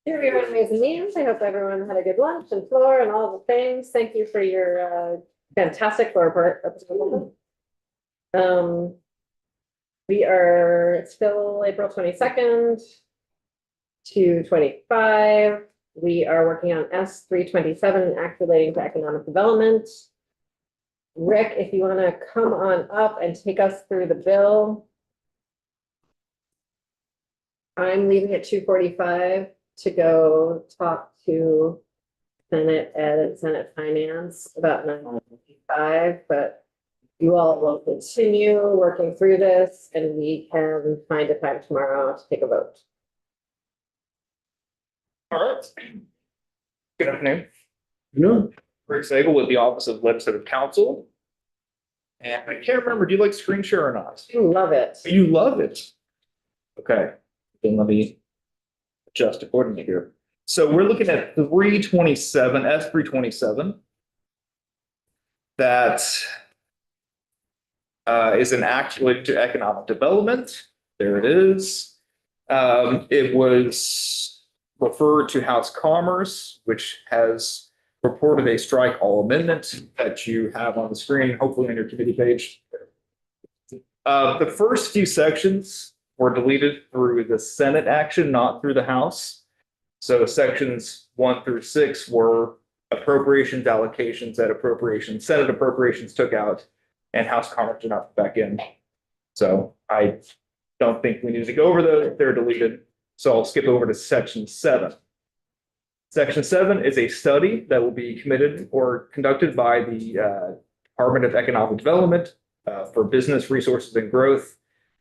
Here we are in Ways and Means. I hope everyone had a good lunch and floor and all the things. Thank you for your fantastic floor report. We are still April 22nd to 25. We are working on S 327, Act relating to economic development. Rick, if you want to come on up and take us through the bill. I'm leaving at 2:45 to go talk to Senate Ed and Senate Finance about 9:55, but you all will continue working through this and we can find a time tomorrow to take a vote. All right. Good afternoon. No, Rick Sagel with the Office of Legislative Counsel. And I can't remember, do you like screen share or not? I love it. You love it. Okay, then let me adjust accordingly here. So we're looking at 327, S 327. That is an act related to economic development. There it is. It was referred to House Commerce, which has reported a strike all amendment that you have on the screen, hopefully on your committee page. The first few sections were deleted through the Senate action, not through the House. So sections 1 through 6 were appropriations, allocations, that appropriations, Senate appropriations took out, and House Commerce did not put back in. So I don't think we need to go over those, they're deleted. So I'll skip over to section 7. Section 7 is a study that will be committed or conducted by the Department of Economic Development for business resources and growth.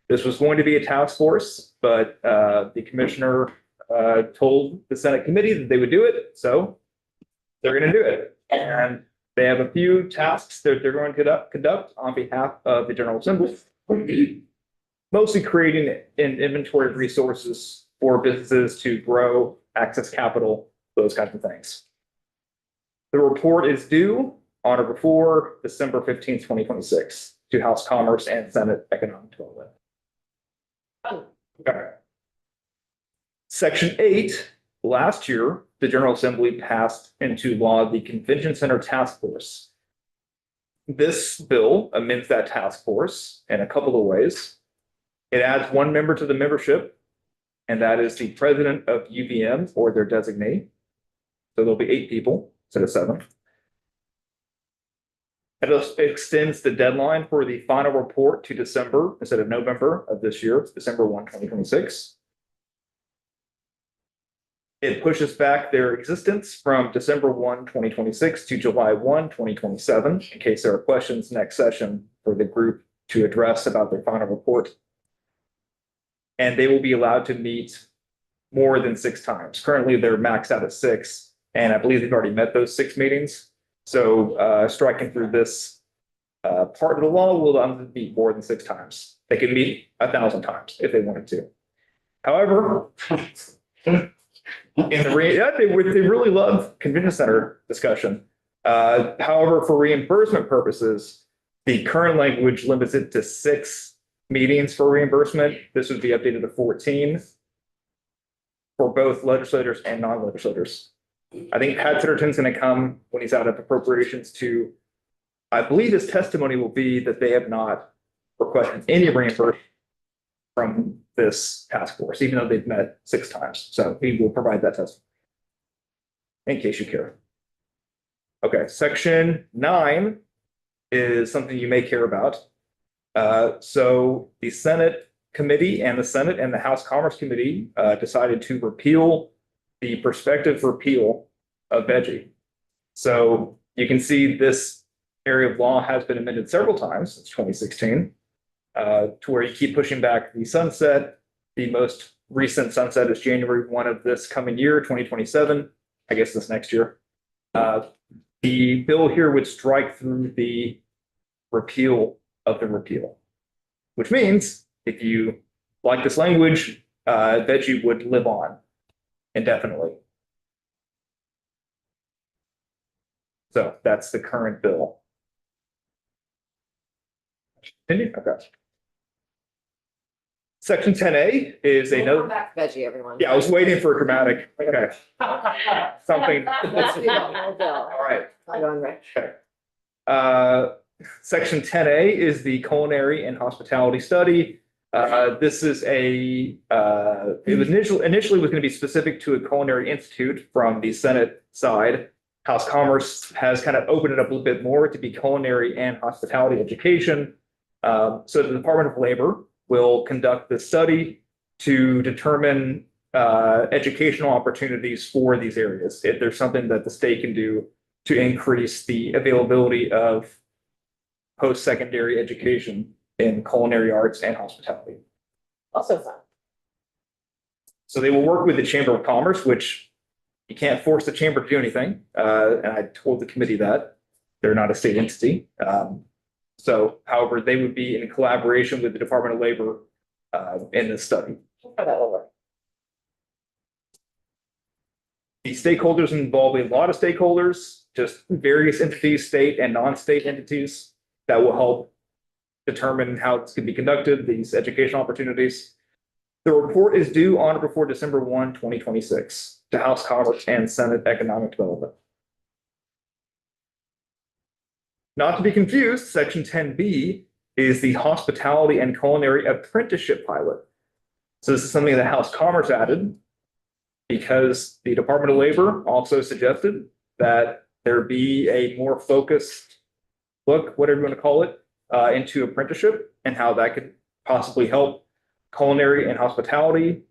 This was going to be a task force, but the commissioner told the Senate committee that they would do it, so they're going to do it. And they have a few tasks that they're going to conduct on behalf of the General Assembly, mostly creating an inventory of resources for businesses to grow, access capital, those kinds of things. The report is due on or before December 15th, 2026 to House Commerce and Senate Economic Development. Okay. Section 8, last year, the General Assembly passed into law the Convention Center Task Force. This bill amends that task force in a couple of ways. It adds one member to the membership, and that is the president of UVM or their designee. So there'll be 8 people instead of 7. It extends the deadline for the final report to December instead of November of this year, December 1, 2026. It pushes back their existence from December 1, 2026 to July 1, 2027, in case there are questions next session for the group to address about their final report. And they will be allowed to meet more than 6 times. Currently, they're maxed out at 6, and I believe they've already met those 6 meetings. So striking through this part of the law will allow them to meet more than 6 times. They can meet 1,000 times if they wanted to. However, they really love convention center discussion. However, for reimbursement purposes, the current language limits it to 6 meetings for reimbursement. This would be updated to 14 for both legislators and non-legislators. I think Pat Titterton's going to come when he's out of appropriations to, I believe his testimony will be that they have not requested any reimbursement from this task force, even though they've met 6 times. So he will provide that testimony in case you care. Okay, section 9 is something you may care about. So the Senate committee and the Senate and the House Commerce Committee decided to repeal the prospective repeal of veggie. So you can see this area of law has been amended several times since 2016 to where you keep pushing back the sunset. The most recent sunset is January 1 of this coming year, 2027, I guess this next year. The bill here would strike through the repeal of the repeal, which means if you like this language, veggie would live on indefinitely. So that's the current bill. Okay. Section 10A is We'll come another, back to veggie, everyone. yeah, I was waiting for a dramatic, okay, something. Let's do that whole bill. All right. I'm going, Rich. Okay. Section 10A is the culinary and hospitality study. This is it was initially was going to be specific to a culinary institute from the Senate side. House Commerce has kind of opened it up a little bit more to be culinary and hospitality education. So the Department of Labor will conduct this study to determine educational opportunities for these areas. If there's something that the state can do to increase the availability of post-secondary education in culinary arts and hospitality. Also fun. So they will work with the Chamber of Commerce, which you can't force the chamber to do anything. And I told the committee that they're not a state entity. So however, they would be in collaboration with the Department of Labor in this study. That will work. The stakeholders involve a lot of stakeholders, just various entities, state and non-state entities that will help determine how it's going to be conducted, these educational opportunities. The report is due on or before December 1, 2026 to House Commerce and Senate Economic Development. Not to be confused, Section 10B is the Hospitality and Culinary Apprenticeship Pilot. So this is something that House Commerce added because the Department of Labor also suggested that there be a more focused look, whatever you want to call it, into apprenticeship and how that could possibly help culinary and hospitality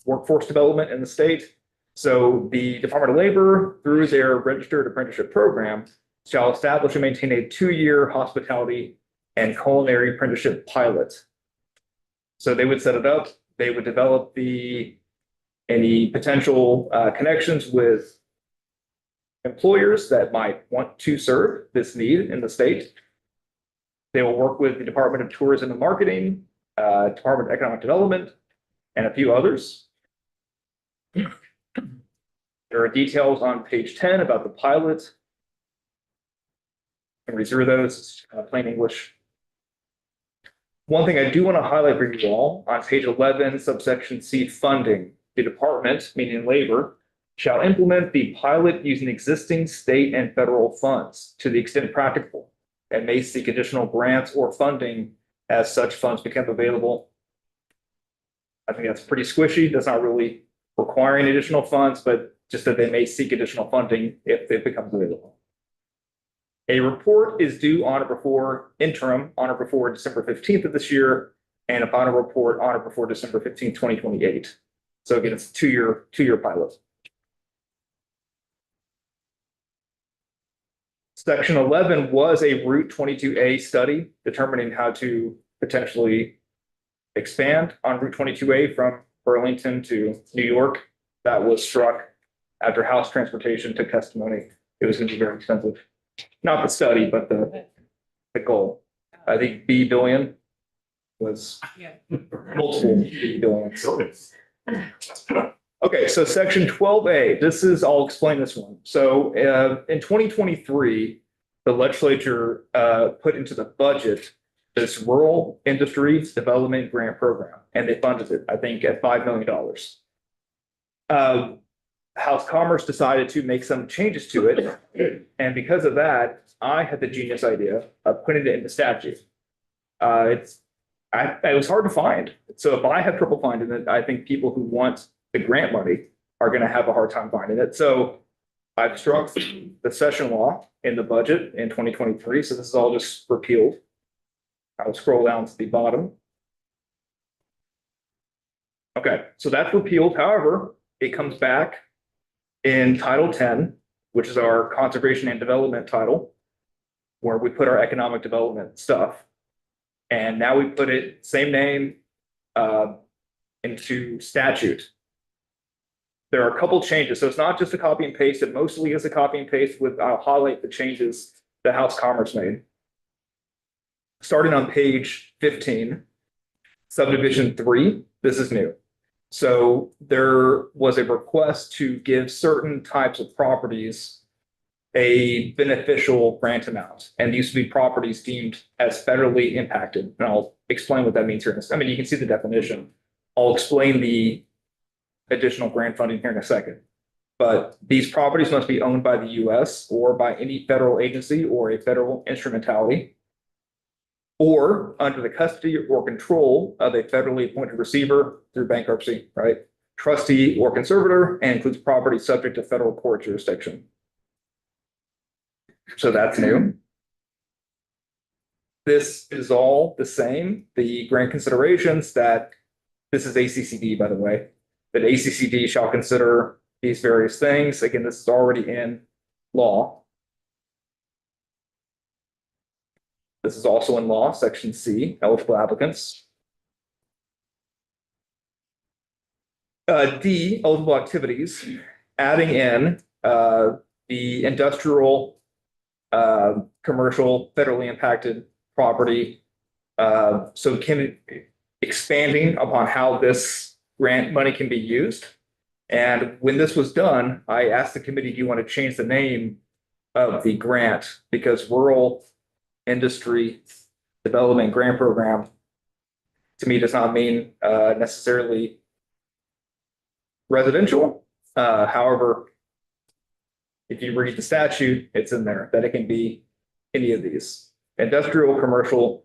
workforce development in the state. So the Department of Labor, through their registered apprenticeship program, shall establish and maintain a 2-year hospitality and culinary apprenticeship pilot. So they would set it up, they would develop any potential connections with employers that might want to serve this need in the state. They will work with the Department of Tourism and Marketing, Department of Economic Development, and a few others. There are details on page 10 about the pilot. I can read through those, plain English. One thing I do want to highlight for you all, on page 11, subsection C, funding. The department, meaning labor, shall implement the pilot using existing state and federal funds to the extent practicable, and may seek additional grants or funding as such funds become available. I think that's pretty squishy. That's not really requiring additional funds, but just that they may seek additional funding if it becomes available. A report is due on or before interim on or before December 15th of this year, and a final report on or before December 15th, 2028. So again, it's a two-year pilot. Section 11 was a Route 22A study determining how to potentially expand on Route 22A from Burlington to New York. That was struck after House Transportation took testimony. It was going to be very expensive. Not the study, but the goal. I think B billion was multiple B billions. Okay, so section 12A, I'll explain this one. So in 2023, the legislature put into the budget this Rural Industries Development Grant Program, and they funded it, I think, at $5 million. House Commerce decided to make some changes to it, and because of that, I had the genius idea of putting it into statute. It was hard to find. So if I have trouble finding it, I think people who want the grant money are going to have a hard time finding it. So I've struck the session law in the budget in 2023. So this is all just repealed. I'll scroll down to the bottom. Okay, so that's repealed. However, it comes back in Title 10, which is our conservation and development title, where we put our economic development stuff. And now we put it, same name, into statute. There are a couple changes. So it's not just a copy and paste. It mostly is a copy and paste with, I'll highlight the changes that House Commerce made. Starting on page 15, subdivision 3, this is new. So there was a request to give certain types of properties a beneficial grant amount. And these would be properties deemed as federally impacted. And I'll explain what that means here. I mean, you can see the definition. I'll explain the additional grant funding here in a second. But these properties must be owned by the US or by any federal agency or a federal instrumentality, or under the custody or control of a federally appointed receiver through bankruptcy, right? Trustee or conservator, and includes property subject to federal court jurisdiction. So that's new. This is all the same. The grant considerations that, this is ACCD, by the way, that ACCD shall consider these various things. Again, this is already in law. This is also in law, section C, eligible applicants. D, eligible activities, adding in the industrial, commercial, federally impacted property. So expanding upon how this grant money can be used. And when this was done, I asked the committee, do you want to change the name of the grant? Because Rural Industry Development Grant Program, to me, does not mean necessarily residential. However, if you read the statute, it's in there that it can be any of these: industrial, commercial,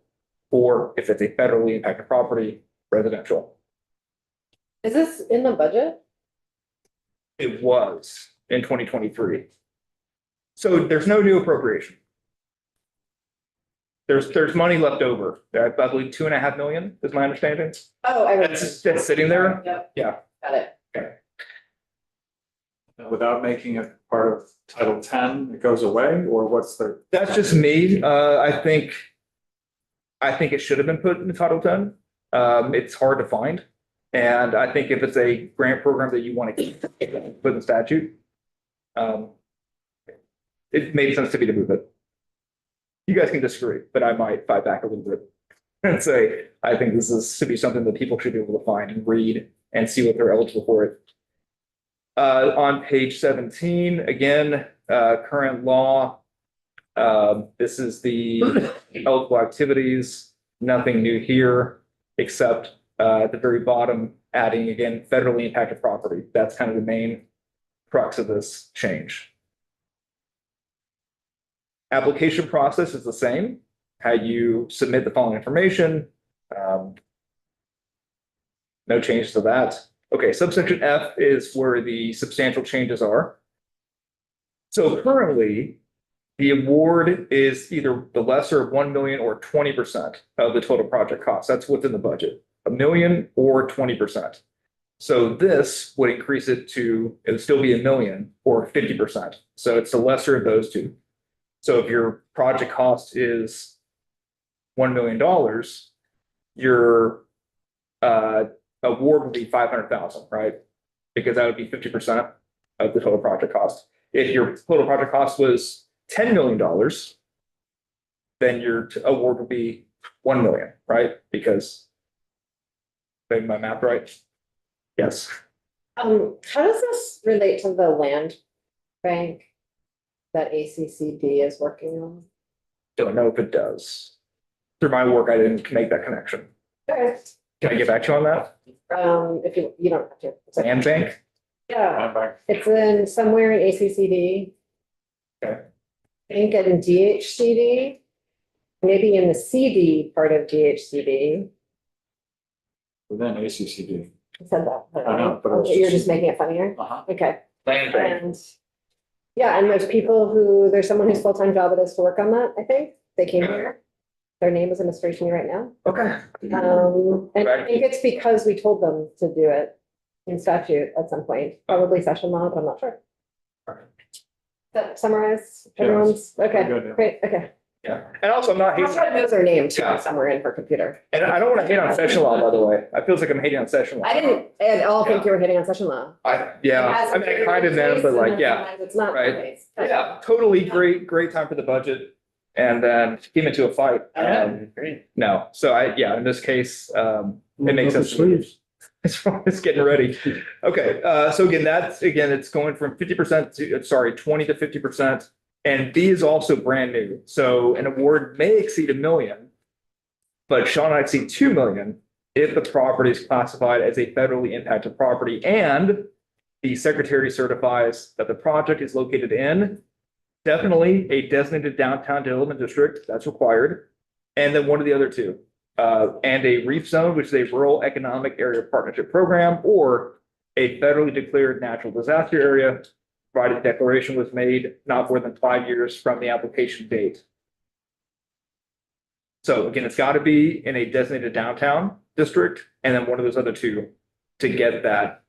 or if it's a federally impacted property, residential. Is this in the budget? It was in 2023. So there's no new appropriation. There's money left over. I believe 2.5 million is my understanding. Oh, I read. That's sitting there. Yep. Yeah. Got it. Without making it part of Title 10, it goes away, or what's the? That's just me. I think it should have been put in Title 10. It's hard to find. And I think if it's a grant program that you want to keep, put in the statute, it made sense to me to move it. You guys can disagree, but I might fight back a little bit and say, I think this is to be something that people should be able to find and read and see what they're eligible for it. On page 17, again, current law. This is the eligible activities, nothing new here, except at the very bottom, adding again, federally impacted property. That's kind of the main crux of this change. Application process is the same, how you submit the following information. No changes to that. Okay, subsection F is where the substantial changes are. So currently, the award is either the lesser of 1 million or 20% of the total project cost. That's what's in the budget, 1 million or 20%. So this would increase it to, it would still be 1 million or 50%. So it's the lesser of those two. So if your project cost is $1 million, your award would be 500,000, right? Because that would be 50% of the total project cost. If your total project cost was $10 million, then your award would be 1 million, right? Because, made my math right? Yes. How does this relate to the land bank that ACCD is working on? Don't know if it does. Through my work, I didn't make that connection. Okay. Can I get back to you on that? If you don't have to. It's okay. Land bank? Yeah, it's in somewhere in ACCD. Okay. I think in DHCD, maybe in the CD part of DHCD. Within ACCD. I said that. I know, but I was You're just making it funnier? Okay. Land bank. And yeah, and there's people who, there's someone whose full-time job it is to work on that, I think. They came here. Their name is in Administration right now. Okay. And I think it's because we told them to do it in statute at some point, probably session law, but I'm not sure. Does that summarize everyone's? Okay, Good, yeah. great, okay. Yeah. And also, I'm not I'll hating, try to move their name too Yeah. somewhere in her computer. and I don't want to hate on session law, by the way. I feels like I'm hating on session law. I didn't at all think Yeah. you were hitting on session law. Yeah, It has I mean, I kind of am, but like, yeah. sometimes It's not. Right. always. Yeah, totally great time for the budget. And then came into a fight. No, so in this case, it makes sense. to me. It's getting ready. Okay, so again, it's going from 50% to, 20 to 50%. And B is also brand new. So an award may exceed $1 million, but shall not exceed 2 million if the property is classified as a federally impacted property and the secretary certifies that the project is located in definitely a designated downtown development district, that's required. And then one of the other two, and a reef zone, which is a rural economic area partnership program, or a federally declared natural disaster area, provided declaration was made not more than 5 years from the application date. So again, it's got to be in a designated downtown district, and then one of those other two to get that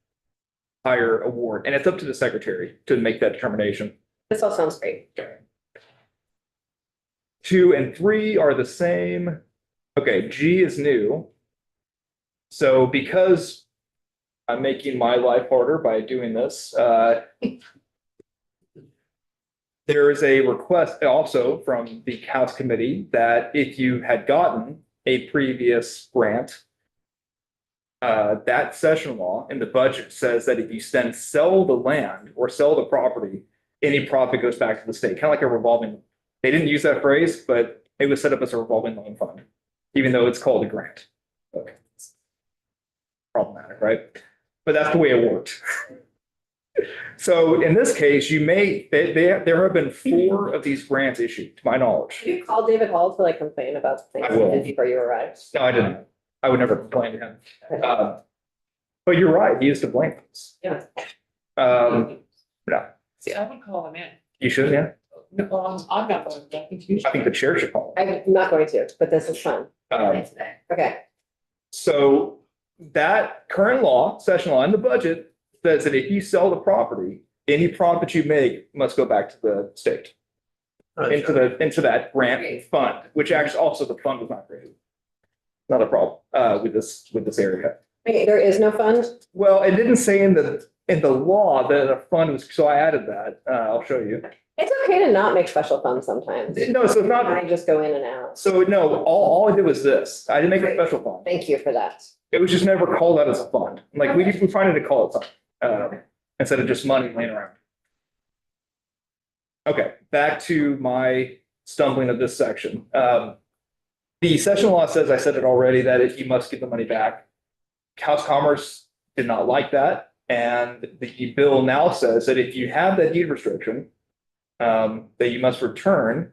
higher award. And it's up to the secretary to make that determination. This all sounds great. 2 and 3 are the same. Okay, G is new. So because I'm making my life harder by doing this, there is a request also from the House committee that if you had gotten a previous grant, that session law in the budget says that if you then sell the land or sell the property, any profit goes back to the state, kind of like a revolving. They didn't use that phrase, but it was set up as a revolving loan fund, even though it's called a grant. Okay. Problematic, right? But that's the way it worked. So in this case, there have been 4 of these grants issued, to my knowledge. Did you call David Hall to like complain about things I will. he did before you arrived? No, I didn't. I would never complain to him. But you're right, he is to blame. Yeah. No, See, I would call him in. you should, yeah. No, I'm not going to, I think you should. I think the chair should call him. I'm not going to, but this is fun. Okay, So that current law, session law in the budget says that if you sell the property, any profit you make must go back to the state. Into that grant fund, which actually also the fund was not created. Not a problem with this area. okay, there is no fund? Well, it didn't say in the law that a fund was, so I added that. I'll show you. It's okay to not make special funds sometimes. No, so it's not. I just go in and out. So no, all I did was this. I didn't make a special fund. Thank you for that. It was just never called out as a fund. Like we find it to call it something, instead of just money laying around. Okay, back to my stumbling of this section. The session law says, I said it already, that if you must give the money back. House Commerce did not like that. And the bill now says that if you have that deed restriction, that you must return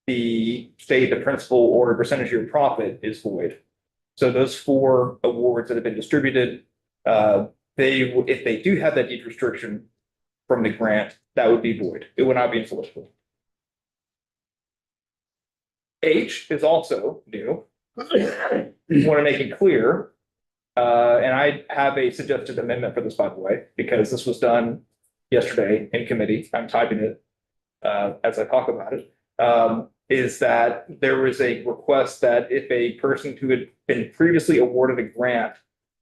the principal or a percentage of your profit is void. So those 4 awards that have been distributed, if they do have that deed restriction from the grant, that would be void. It would not be enforceable. H is also new. Want to make it clear, and I have a suggested amendment for this, by the way, because this was done yesterday in committee. I'm typing it as I talk about it. Is that there was a request that if a person who had been previously awarded a grant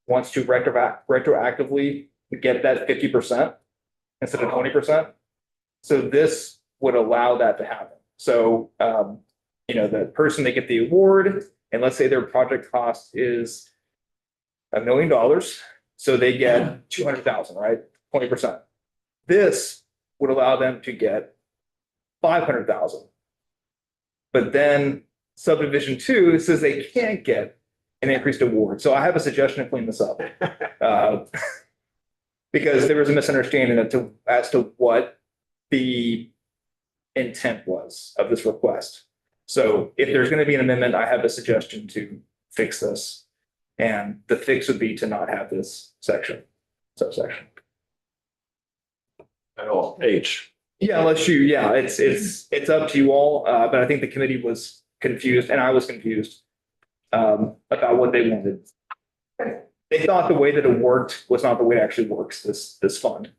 wants to retroactively get that 50% instead of 20%. So this would allow that to happen. So, the person, they get the award, and let's say their project cost is $1 million. So they get 200,000, right? 20%. This would allow them to get 500,000. But then subdivision 2 says they can't get an increased award. So I have a suggestion to clean this up. Because there was a misunderstanding as to what the intent was of this request. So if there's going to be an amendment, I have a suggestion to fix this. And the fix would be to not have this subsection. At all, H. Yeah, it's up to you all, but I think the committee was confused and I was confused about what they wanted. They thought the way that it worked was not the way it actually works, this fund.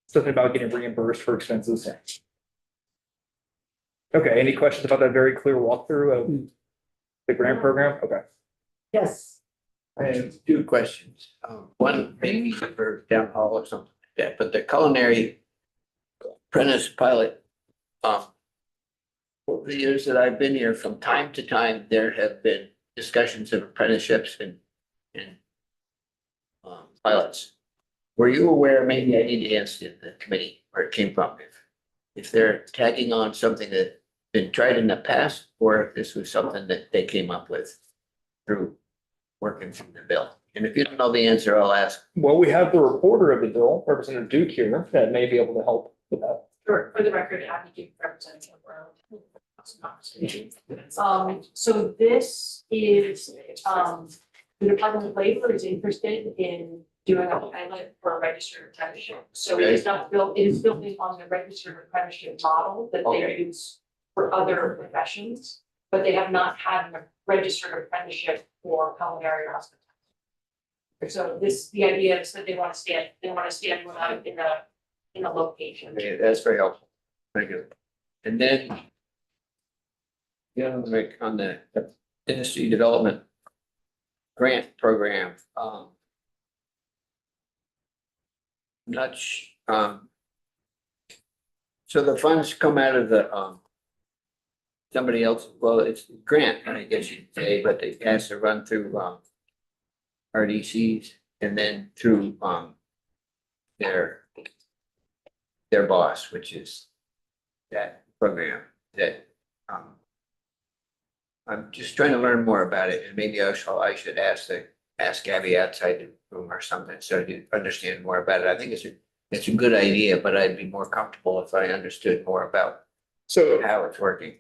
Something about getting reimbursed for expenses. Okay, any questions about that very clear walkthrough of the grant program? Okay. Yes. I have 2 questions. One maybe for down hall or something like that, but the culinary apprentice pilot, over the years that I've been here, from time to time, there have been discussions of apprenticeships and pilots. Were you aware, maybe I need to ask the committee where it came from? if they're tagging on something that's been tried in the past, or if this was something that they came up with through working through the bill. And if you don't know the answer, I'll ask. Well, we have the reporter of the bill, Representative Duke here, that may be able to help with that. For the record, Abby Duke, Representative Brown. So this is, the Department of Labor is interested in doing a pilot for a registered apprenticeship. So it is not built, it is building on the registered apprenticeship model that they Okay. use for other professions, but they have not had a registered apprenticeship for culinary or hospitality. So the idea is that they want to stand one out in a location. Okay, that's very helpful. Very good. And then. Yeah, like on the industry development grant program, so the funds come out of the, somebody else, well, it's a grant, I guess you'd say, but it has to run through, RDCs and then through, their boss, which is that program that, I'm just trying to learn more about it, and maybe I should ask Gabby outside the room or something, so you understand more about it. I think it's a good idea, but I'd be more comfortable if I understood more about So how it's working.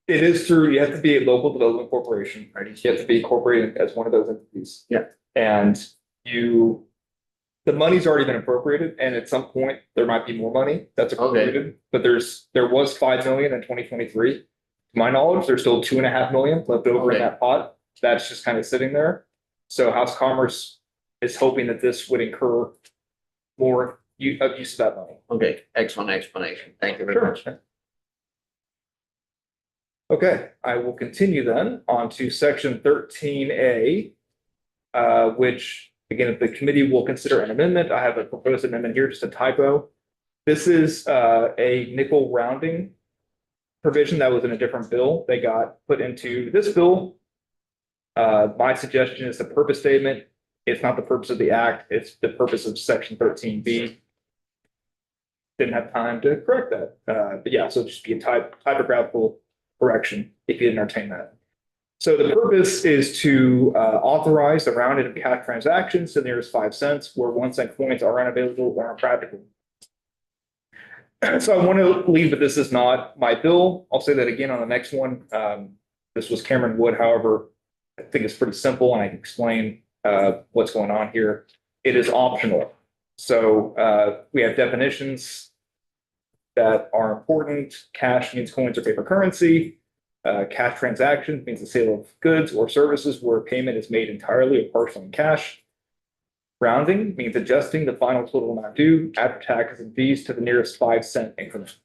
it is through, you have to be a local development corporation. RDC. You have to be incorporated as one of those entities. Yeah. And the money's already been appropriated, and at some point, there might be more money that's appropriated. But there was 5 million in 2023. To my knowledge, there's still 2.5 million left over in Okay. that pot. That's just kind of sitting there. So House Commerce is hoping that this would incur more use of that money. Okay, excellent explanation. Thank you very much. Okay, I will continue then on to section 13A, which again, if the committee will consider an amendment, I have a proposed amendment here, just a typo. This is a nickel rounding provision that was in a different bill. They got put into this bill. My suggestion is the purpose statement. It's not the purpose of the act. It's the purpose of section 13B. Didn't have time to correct that. But yeah, so it'll just be a typographical correction if you entertain that. So the purpose is to authorize the rounding of cash transactions to the nearest 5 cents where 1 cent coins are unavailable or impractical. So I want to leave that this is not my bill. I'll say that again on the next one. This was Cameron Wood, however, I think it's pretty simple and I can explain what's going on here. It is optional. So we have definitions that are important. Cash means coins or paper currency. Cash transaction means the sale of goods or services where payment is made entirely or partially in cash. Rounding means adjusting the final total amount due after taxes and fees to the nearest 5 cent increment.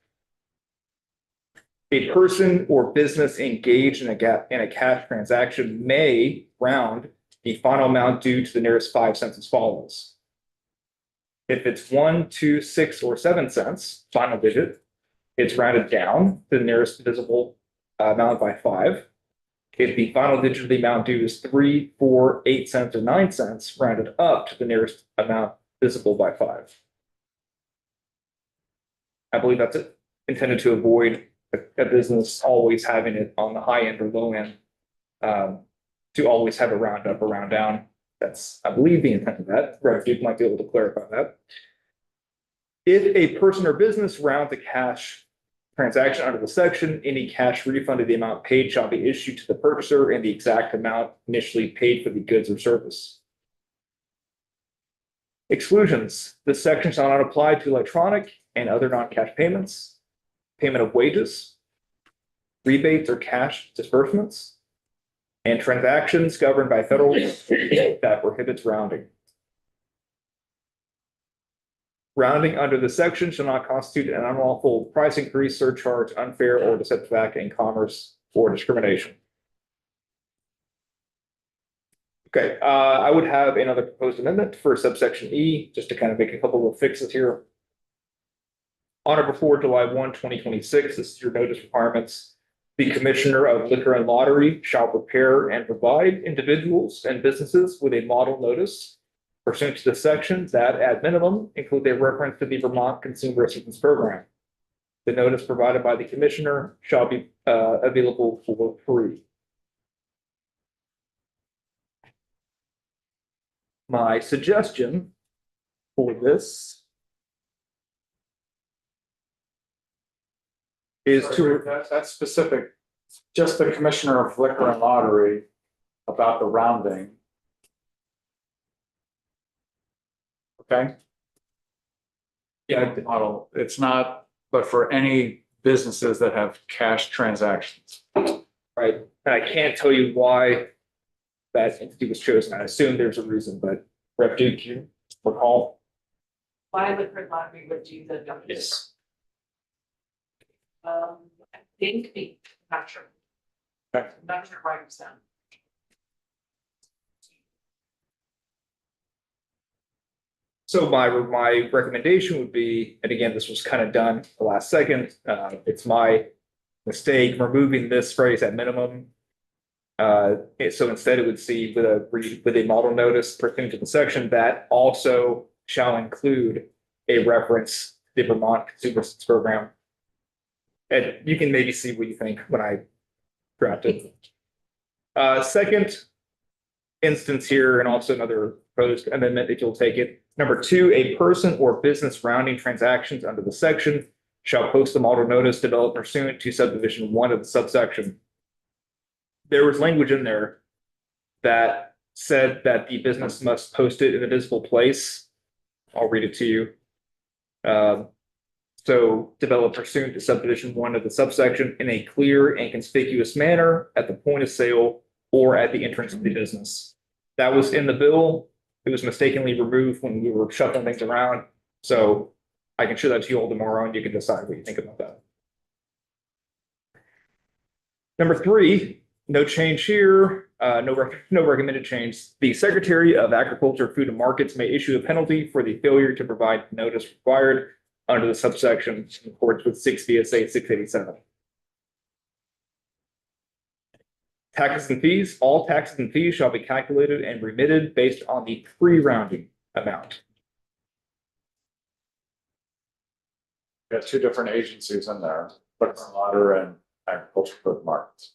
A person or business engaged in a cash transaction may round the final amount due to the nearest 5 cents as follows. If it's 1, 2, 6, or 7 cents, final digit, it's rounded down to the nearest divisible amount by 5. If the final digit of the amount due is 3, 4, 8 cents, or 9 cents, rounded up to the nearest amount divisible by 5. I believe that's it. Intended to avoid a business always having it on the high end or low end, to always have a round up or round down. That's, I believe, the intent of that. Rev Duke might be able to clarify that. If a person or business rounds a cash transaction under the section, any cash refund of the amount paid shall be issued to the purchaser in the exact amount initially paid for the goods or service. Exclusions. This section shall not apply to electronic and other non-cash payments, payment of wages, rebates or cash disbursements, and transactions governed by federal law that prohibits rounding. Rounding under the section shall not constitute an unlawful price increase, surcharge, unfair or deceptive act in commerce or discrimination. Okay, I would have another proposed amendment for subsection E, just to kind of make a couple of fixes here. On or before July 1, 2026, this is your notice requirements. The Commissioner of Liquor and Lottery shall prepare and provide individuals and businesses with a model notice pursuant to the section that at minimum include a reference to the Vermont Consumer Assistance Program. The notice provided by the commissioner shall be available for free. My suggestion for this is to, That's specific, just the commissioner of liquor and lottery about the rounding. Okay, yeah, model, it's not, but for any businesses that have cash transactions. right, and I can't tell you why that entity was chosen. I assume there's a reason, but Rep. Duke, you recall? Why liquor lottery would do the numbers? I think not sure. Okay. Not sure why it's done. So my recommendation would be, and again, this was kind of done the last second, it's my mistake removing this phrase at minimum. So instead it would see with a model notice pertaining to the section that also shall include a reference to the Vermont Consumer Assistance Program. And you can maybe see what you think when I draft it. Second instance here, and also another proposed amendment if you'll take it. Number 2, a person or business rounding transactions under the section shall post the model notice developed pursuant to subdivision 1 of the subsection. There was language in there that said that the business must post it in a visible place. I'll read it to you. So develop pursuant to subdivision 1 of the subsection in a clear and conspicuous manner at the point of sale or at the entrance of the business. That was in the bill. It was mistakenly removed when we were shuffling things around. So I can show that to you all tomorrow and you can decide what you think about that. Number 3, no change here, no recommended change. The Secretary of Agriculture, Food and Markets may issue a penalty for the failure to provide notice required under the subsection in accordance with 6 VSA 687. Taxes and fees, all taxes and fees shall be calculated and remitted based on the pre-rounding amount. Got 2 different agencies in there, liquor and lottery and agriculture food markets.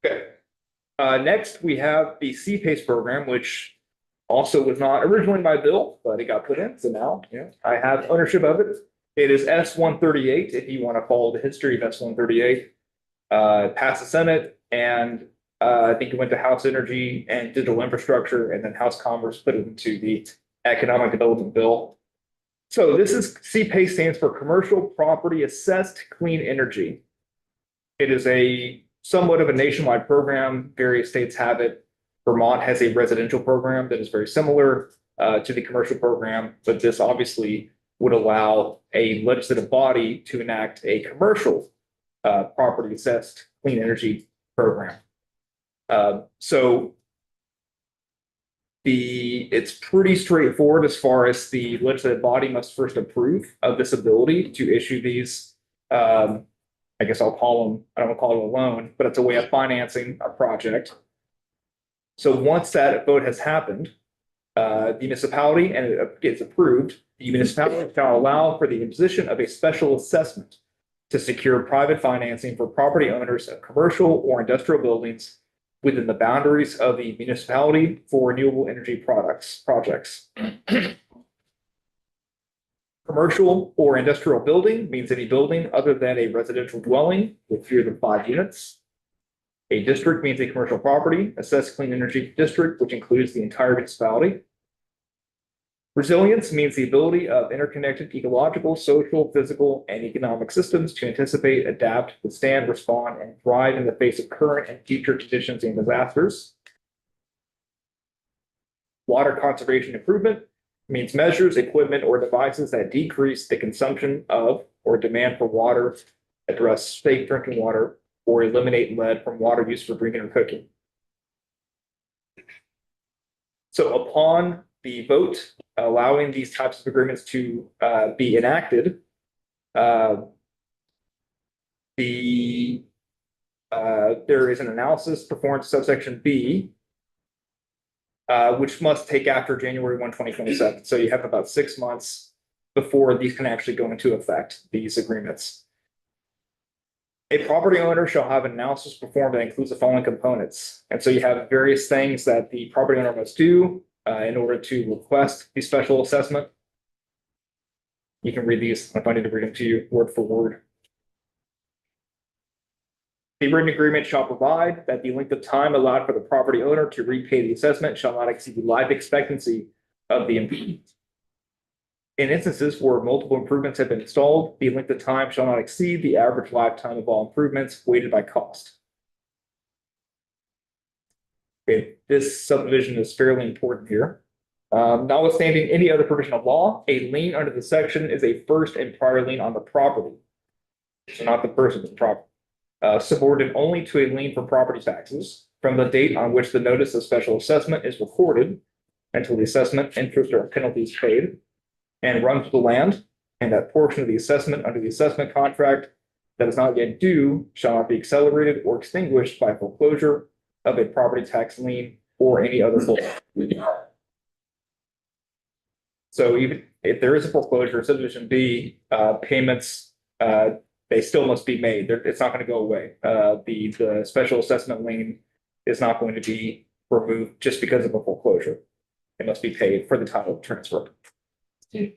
Okay. Next, we have the CPACE program, which also was not originally my bill, but it got put in. So now, I have ownership of it. It is S-138, if you want to follow the history of S-138. Passed the Senate, and I think it went to House Energy and Digital Infrastructure, and then House Commerce put it into the Economic Development Bill. So this is, CPACE stands for Commercial Property Assessed Clean Energy. It is a somewhat of a nationwide program. Various states have it. Vermont has a residential program that is very similar to the commercial program, but this obviously would allow a legislative body to enact a commercial property assessed clean energy program. So it's pretty straightforward as far as the legislative body must first approve of this ability to issue these. I guess I'll call them, I don't want to call it a loan, but it's a way of financing a project. So once that vote has happened, the municipality, and it gets approved, the municipality shall allow for the imposition of a special assessment to secure private financing for property owners of commercial or industrial buildings within the boundaries of the municipality for renewable energy projects. Commercial or industrial building means any building other than a residential dwelling with fewer than 5 units. A district means a commercial property, assessed clean energy district, which includes the entire municipality. Resilience means the ability of interconnected ecological, social, physical, and economic systems to anticipate, adapt, withstand, respond, and thrive in the face of current and future conditions and disasters. Water conservation improvement means measures, equipment, or devices that decrease the consumption of or demand for water, address safe drinking water, or eliminate lead from water use for drinking or cooking. So upon the vote allowing these types of agreements to be enacted, there is an analysis performed subsection B which must take after January 1, 2027. So you have about 6 months before these can actually go into effect, these agreements. A property owner shall have an analysis performed that includes the following components. And so you have various things that the property owner must do in order to request the special assessment. You can read these if I need to read them to you word for word. The written agreement shall provide that the length of time allowed for the property owner to repay the assessment shall not exceed the life expectancy of the improvement. In instances where multiple improvements have been installed, the length of time shall not exceed the average lifetime of all improvements weighted by cost. Okay, this subdivision is fairly important here. Notwithstanding any other provision of law, a lien under the section is a first and prior lien on the property. So not the person, but the property. Subordinate only to a lien for property taxes from the date on which the notice of special assessment is recorded until the assessment, interest, or penalties paid and run to the land, and that portion of the assessment under the assessment contract that is not yet due shall not be accelerated or extinguished by foreclosure of a property tax lien or any other lien. So even if there is a foreclosure, subdivision B, payments, they still must be made. It's not going to go away. The special assessment lien is not going to be removed just because of a foreclosure. It must be paid for the title transfer. Can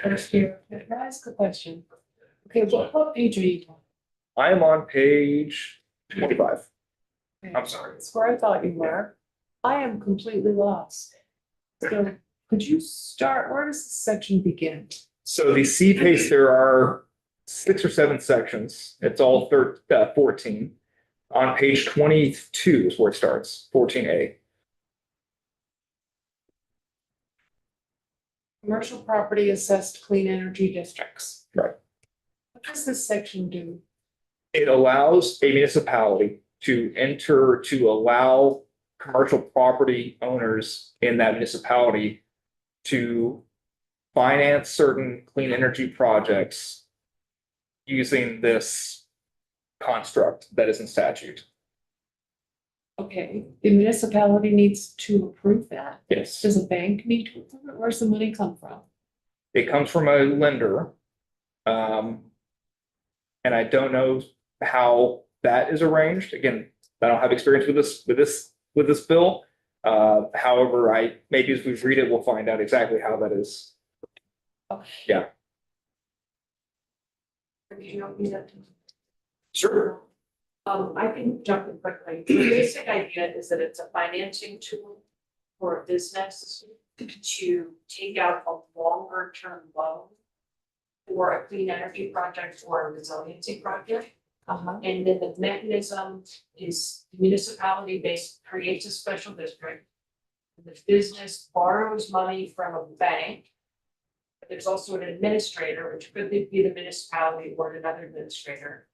I ask a question? Okay, what page are you on? I am on page 25. I'm sorry. That's where I thought you were. I am completely lost. So could you start, where does this section begin? So the C PACE, there are 6 or 7 sections. It's all 14. On page 22 is where it starts, 14A. Commercial property assessed clean energy districts. Right. What does this section do? It allows a municipality to allow commercial property owners in that municipality to finance certain clean energy projects using this construct that is in statute. Okay, the municipality needs to approve that. Yes, Does a bank need to approve it? Where's the money come from? it comes from a lender. And I don't know how that is arranged. Again, I don't have experience with this bill. However, maybe as we read it, we'll find out exactly how that is. Yeah. You don't need that. Sure. I can jump in quickly. The basic idea is that it's a financing tool for a business to take out a longer term loan for a clean energy project or a resiliency project. And then the mechanism is municipality based, creates a special district. The business borrows money from a bank. There's also an administrator, which could be the municipality or another administrator.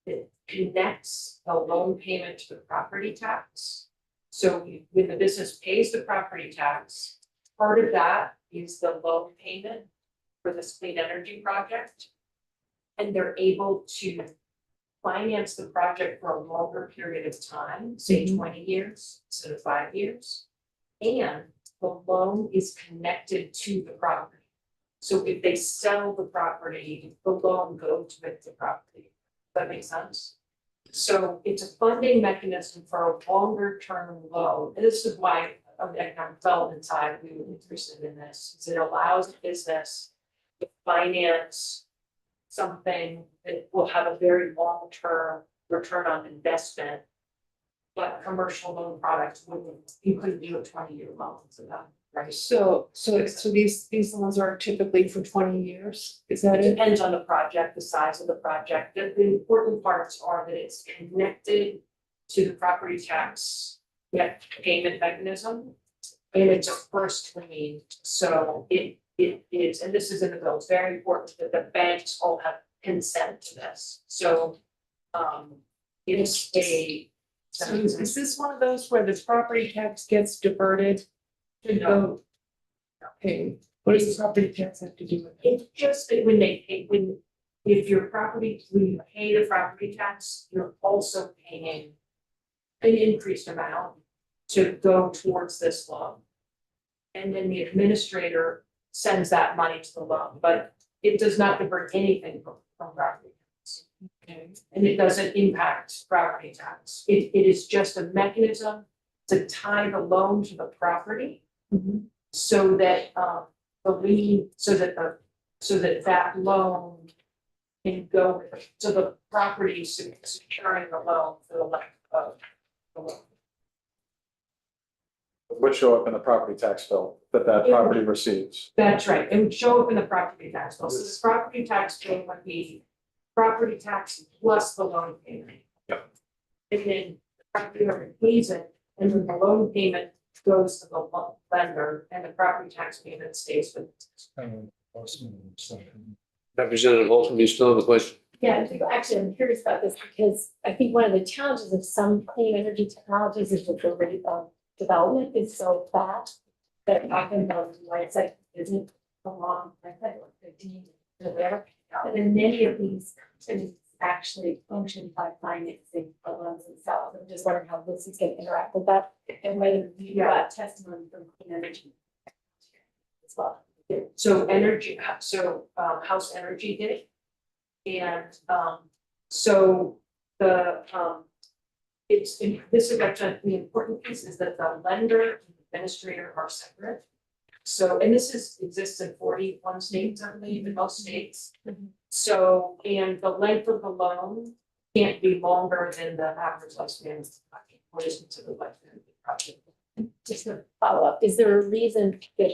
It connects the loan payment to the property tax. So when the business pays the property tax, part of that is the loan payment for this clean energy project. And they're able to finance the project for a longer period of time, say 20 years instead of 5 years. And the loan is connected to the property. So if they sell the property, the loan goes with the property. Does that make sense? So it's a funding mechanism for a longer term loan. And this is why on the economic development side, we were interested in this, is it allows a business to finance something that will have a very long term return on investment. But commercial loan products wouldn't, you couldn't do a 20-year loan for that, right? So these loans are typically for 20 years, is that It it? depends on the project, the size of the project. The important parts are that it's connected to the property tax payment mechanism. And it's a first lien, so it is, and this is in the bill, it's very important that the banks all have consent to this, so. It is a. So is this one of those where the property tax gets diverted to No. go? Okay, what does the property tax have to do with it? It's just that when they pay, when you pay the property tax, you're also paying an increased amount to go towards this loan. and then the administrator sends that money to the loan, but it does not divert anything from property tax. Okay. And it doesn't impact property tax. It is just a mechanism to tie the loan to the property Mhm. so that, the lien, so that loan can go with, it. So the property is securing the loan for the life of the loan. Would show up in the property tax bill that property receives. That's right, it would show up in the property tax bill, so this property tax bill would be property tax plus the loan payment. Yep. And then the property owner pays it, and then the loan payment goes to the lender, and the property tax payment stays with. Representative Holcomb, you still have a question? Yeah, I think- actually, I'm curious about this because I think one of the challenges of some clean energy technologies is that the rate of development is so fast that often the life cycle isn't a long, like 15 or whatever. And then many of these companies actually function by financing the loans themselves. I'm just wondering how this is going to interact with that and whether you got testimony from clean energy as well. So energy, House Energy did it. And, so the, this is actually the important piece is that the lender and administrator are separate. So, and this exists in 41 states, I believe, in most states. So, and the length of the loan can't be longer than the average lifespan of the project, or is considered lifespan of the project. Just to follow up, is there a reason that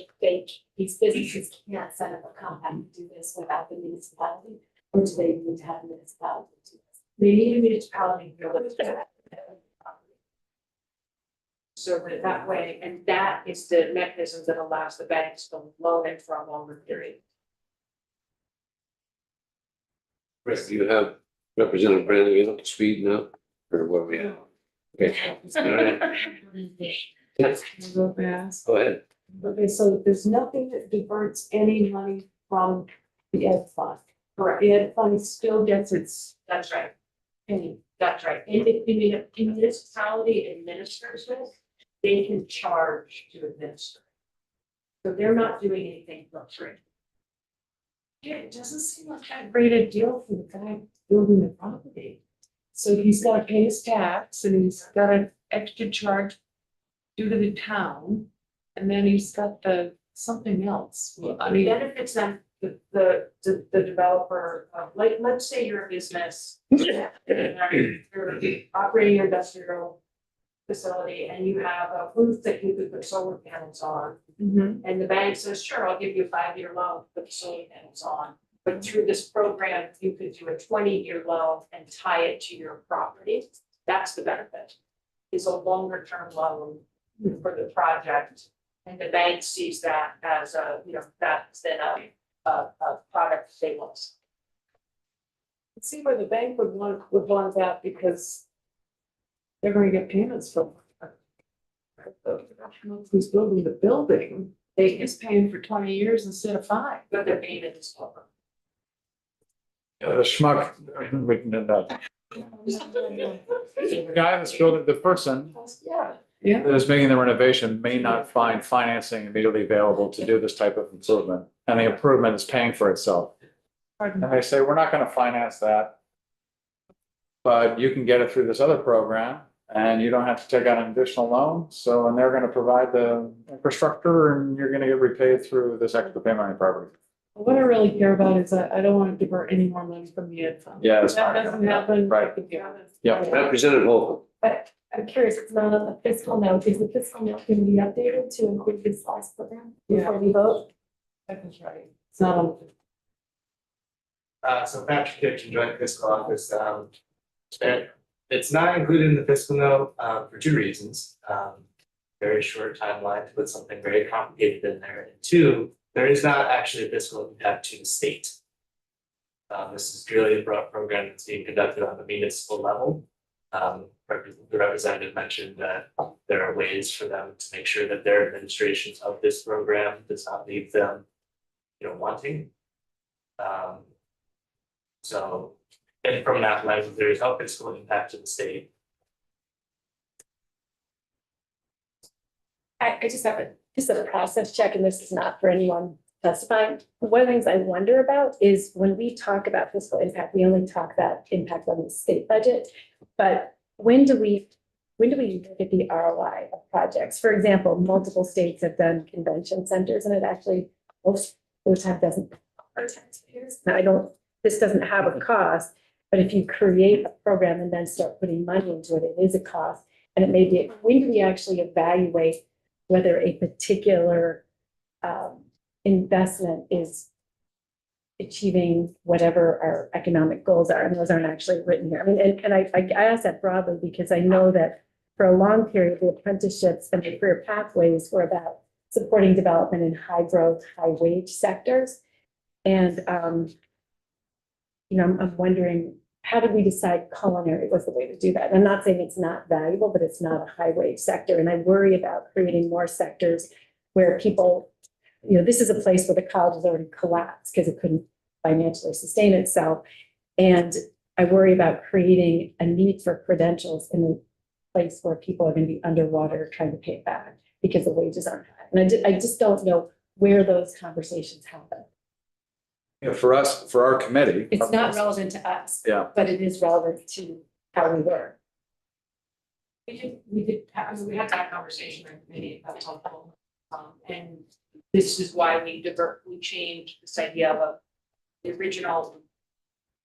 these businesses can't set up a compact and do this without the municipality? Or do they need to have a municipality do this? They need a municipality to go with that. So that way, and that is the mechanism that allows the banks to loan it for a longer period. Rick, do you have Representative Brandon get up to speed now? Or where we at? Okay, all right. Yes, Real fast. go ahead. Okay, so there's nothing that diverts any money from the ed fund. Correct. The ed fund still gets its That's right. penny. That's right. And if the municipality administers it, they can charge to administer. So they're not doing anything for free. Yeah, it doesn't seem like that great a deal for the guy building the property. So he's gotta pay his tax and he's got an extra charge due to the town. And then he's got the something else. Well, I It mean, benefits them, the developer, like, let's say you're a business. You're operating your industrial facility and you have a roof that you could put solar panels on. mhm. And the bank says, sure, I'll give you a 5-year loan, put the solar panels on. But through this program, you could do a 20-year loan and tie it to your property. That's the benefit. Is a longer term loan for the project. And the bank sees that as a, that's then a product they want. See where the bank would want that because they're gonna get payments from. The professional who's building the building, is paying for 20 years instead of 5. But their payment is lower. The schmuck, we can do that. The guy that's building, the person Yeah. that is making the renovation may not find financing immediately available to do this type of improvement. And the improvement is paying for itself. Pardon. And they say, we're not gonna finance that. But you can get it through this other program and you don't have to take out an additional loan. So, and they're gonna provide the infrastructure and you're gonna get repaid through this extra payment on your property. What I really care about is I don't want to divert any more money from the ed fund. Yeah, that's That fine. doesn't happen. Right. Yeah. Representative Holcomb. But I'm curious, it's not on the fiscal note. Is the fiscal note going to be updated to include this last program before we vote? That's right. It's not on. So Patrick Kitchen, Joint Fiscal Office, and it's not included in the fiscal note, for 2 reasons. Very short timeline to put something very complicated in there, and 2, there is not actually a fiscal impact to the state. This is purely a program that's being conducted on the municipal level. The representative mentioned that there are ways for them to make sure that their administration of this program does not leave them, wanting. So, and from that lens, there is no fiscal impact to the state. I just have just a process check, and this is not for anyone testifying. One of the things I wonder about is when we talk about fiscal impact, we only talk about impact on the state budget. But when do we look at the ROI of projects? For example, multiple states have done convention centers, and it actually most of the time doesn't our taxpayers. Now, this doesn't have a cost, but if you create a program and then start putting money into it, it is a cost. And it may be, when do we actually evaluate whether a particular investment is achieving whatever our economic goals are? And those aren't actually written here. I mean, and I ask that broadly because I know that for a long period, the apprenticeships and the career pathways were about supporting development in high growth, high wage sectors. And, I'm wondering, how did we decide culinary was the way to do that? And I'm not saying it's not valuable, but it's not a high wage sector. And I worry about creating more sectors where people, this is a place where the college has already collapsed because it couldn't financially sustain itself. And I worry about creating a need for credentials in a place where people are going to be underwater trying to pay it back because the wages aren't high. And I just don't know where those conversations happen. For us, for our committee. It's not relevant to us. Yeah. But it is relevant to how we work. We had that conversation in committee, that's helpful. And this is why we changed this idea of the original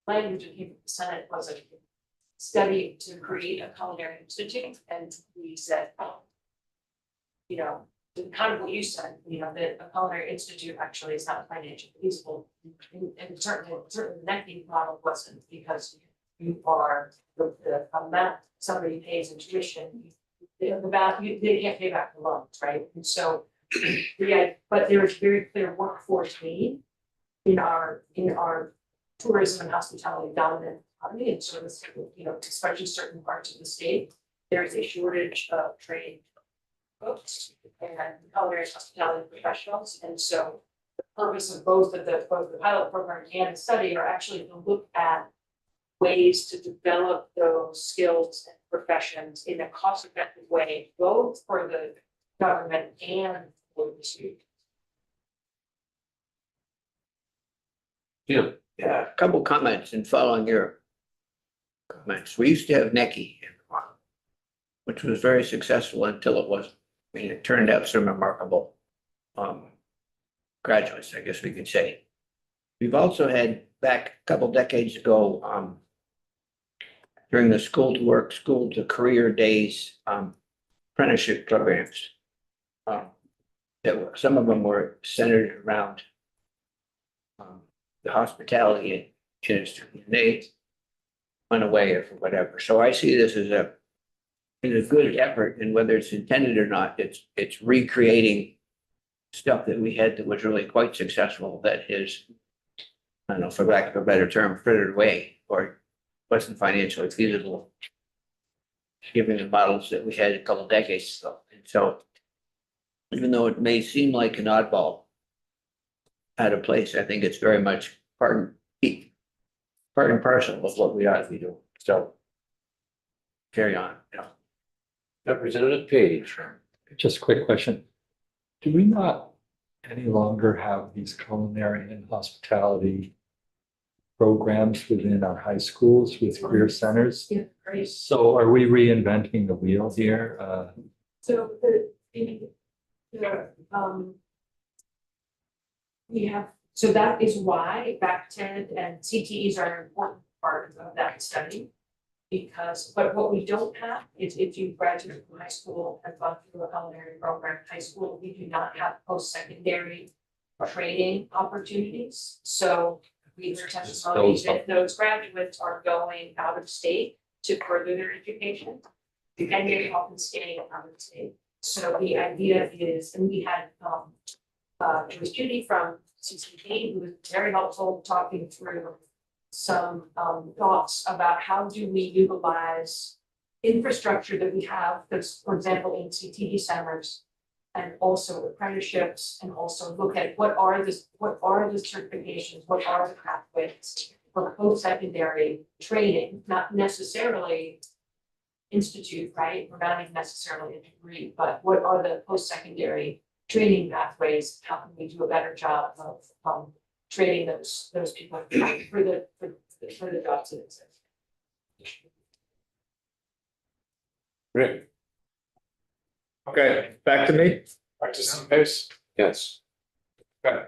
language that came from the Senate was a study to create a culinary institute, and we said, kind of what you said, that a culinary institute actually is not financially feasible. And certainly the Necky model wasn't, because you are the amount somebody pays in tuition, they can't pay back the loans, right? And so, but there is very clear workforce need in our tourism and hospitality dominant economy and service, especially certain parts of the state. There is a shortage of trained folks and culinary hospitality professionals. And so the purpose of both the pilot program and the study are actually to look at ways to develop those skills and professions in a cost-effective way, both for the government and for the student. Yeah, Yeah, a couple comments and following your comments. We used to have Necky in Vermont, which was very successful until it wasn't. I mean, it turned out some remarkable graduates, I guess we could say. We've also had back a couple decades ago, during the school to work, school to career days, apprenticeship programs. Some of them were centered around the hospitality industry. And they went away for whatever. So I see this as a good effort, and whether it's intended or not, it's recreating stuff that we had that was really quite successful that is, I don't know, for lack of a better term, frittered away or wasn't financially feasible, given the models that we had a couple decades ago. And so even though it may seem like an oddball out of place, I think it's very much part and parcel of what we ought to be doing. So carry on. Representative Page. Just a quick question. Do we not any longer have these culinary and hospitality programs within our high schools with career centers? Yeah, great. So are we reinventing the wheel here? So we have, so that is why BACTED and CTEs are an important part of that study. Because, but what we don't have is if you graduate from high school and gone through a culinary program in high school, we do not have post-secondary training opportunities. So we hear testimony that those graduates are going out of state to further their education, and they're often staying out of state. So the idea is, and we had it was Judy from CCP who was very helpful talking through some thoughts about how do we utilize infrastructure that we have, that's, for example, in CTE centers, and also apprenticeships, and also look at what are the certifications, what are the pathways for post-secondary training, not necessarily institute, right? We're not even necessarily a degree, but what are the post-secondary training pathways, how can we do a better job of, training those people for the jobs that exist? Great. Okay, back to me. Back to some pace. Yes. Okay.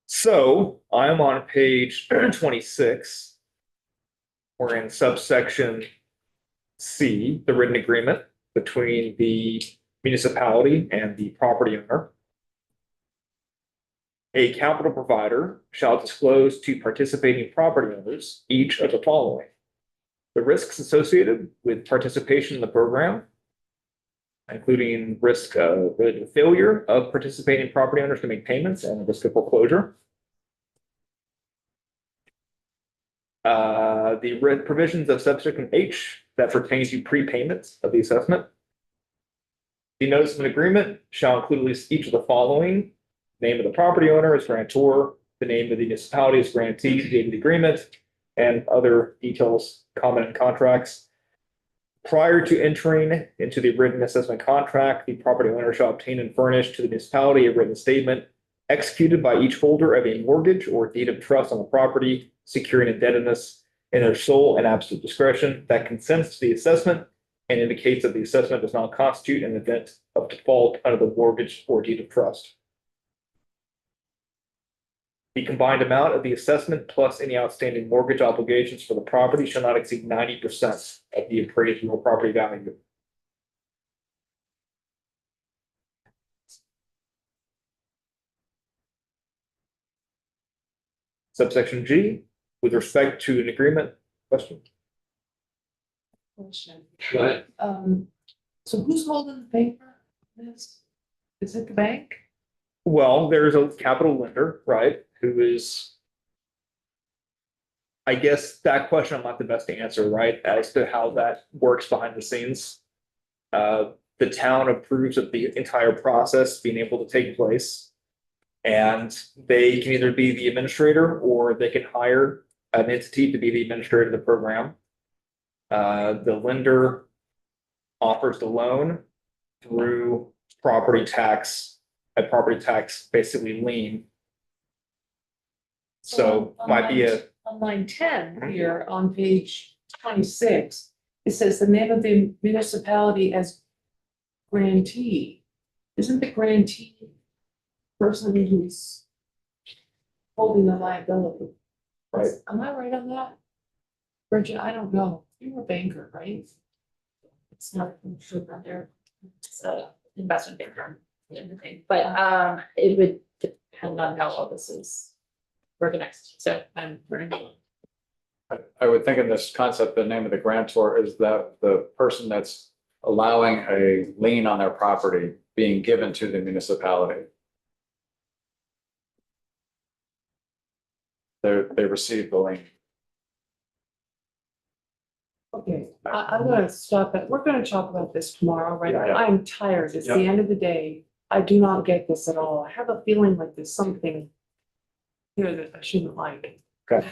So I'm on page 26. We're in subsection C, the written agreement between the municipality and the property owner. A capital provider shall disclose to participating property owners each of the following: the risks associated with participation in the program, including risk of the failure of participating property owners to make payments and risk of foreclosure. The provisions of subsection H that pertain to prepayments of the assessment. The notice of an agreement shall include at least each of the following: name of the property owner as grantor, the name of the municipality as grantee, the date of the agreement, and other details common in contracts. Prior to entering into the written assessment contract, the property owner shall obtain and furnish to the municipality a written statement executed by each holder of a mortgage or deed of trust on the property, securing indebtedness in their sole and absolute discretion, that consents to the assessment and indicates that the assessment does not constitute an event of default under the mortgage or deed of trust. The combined amount of the assessment plus any outstanding mortgage obligations for the property shall not exceed 90% of the appraised real property value. Subsection G, with respect to an agreement, question? Question. Go ahead. So who's holding the paper? This, is it the bank? Well, there's a capital lender, right, who is. I guess that question I'm not the best to answer, right, as to how that works behind the scenes. The town approves of the entire process being able to take place. And they can either be the administrator or they can hire an entity to be the administrator of the program. The lender offers the loan through property tax, a property tax basically lien. So might be a. On line 10 here on page 26, it says the name of the municipality as grantee. Isn't the grantee person who's holding the liability? Right. Am I right on that? Bridget, I don't know. You're a banker, right? It's not, I'm sure that there, it's a investment banker, but, it would depend on how all this is organized, so I'm learning. I would think in this concept, the name of the grantor is that the person that's allowing a lien on their property being given to the municipality. They receive the lien. Okay, I'm gonna stop it. We're gonna talk about this tomorrow, right? Yeah, yeah. I'm tired. It's the end of the day. I do not get this at all. I have a feeling like there's something here that I shouldn't like. Okay.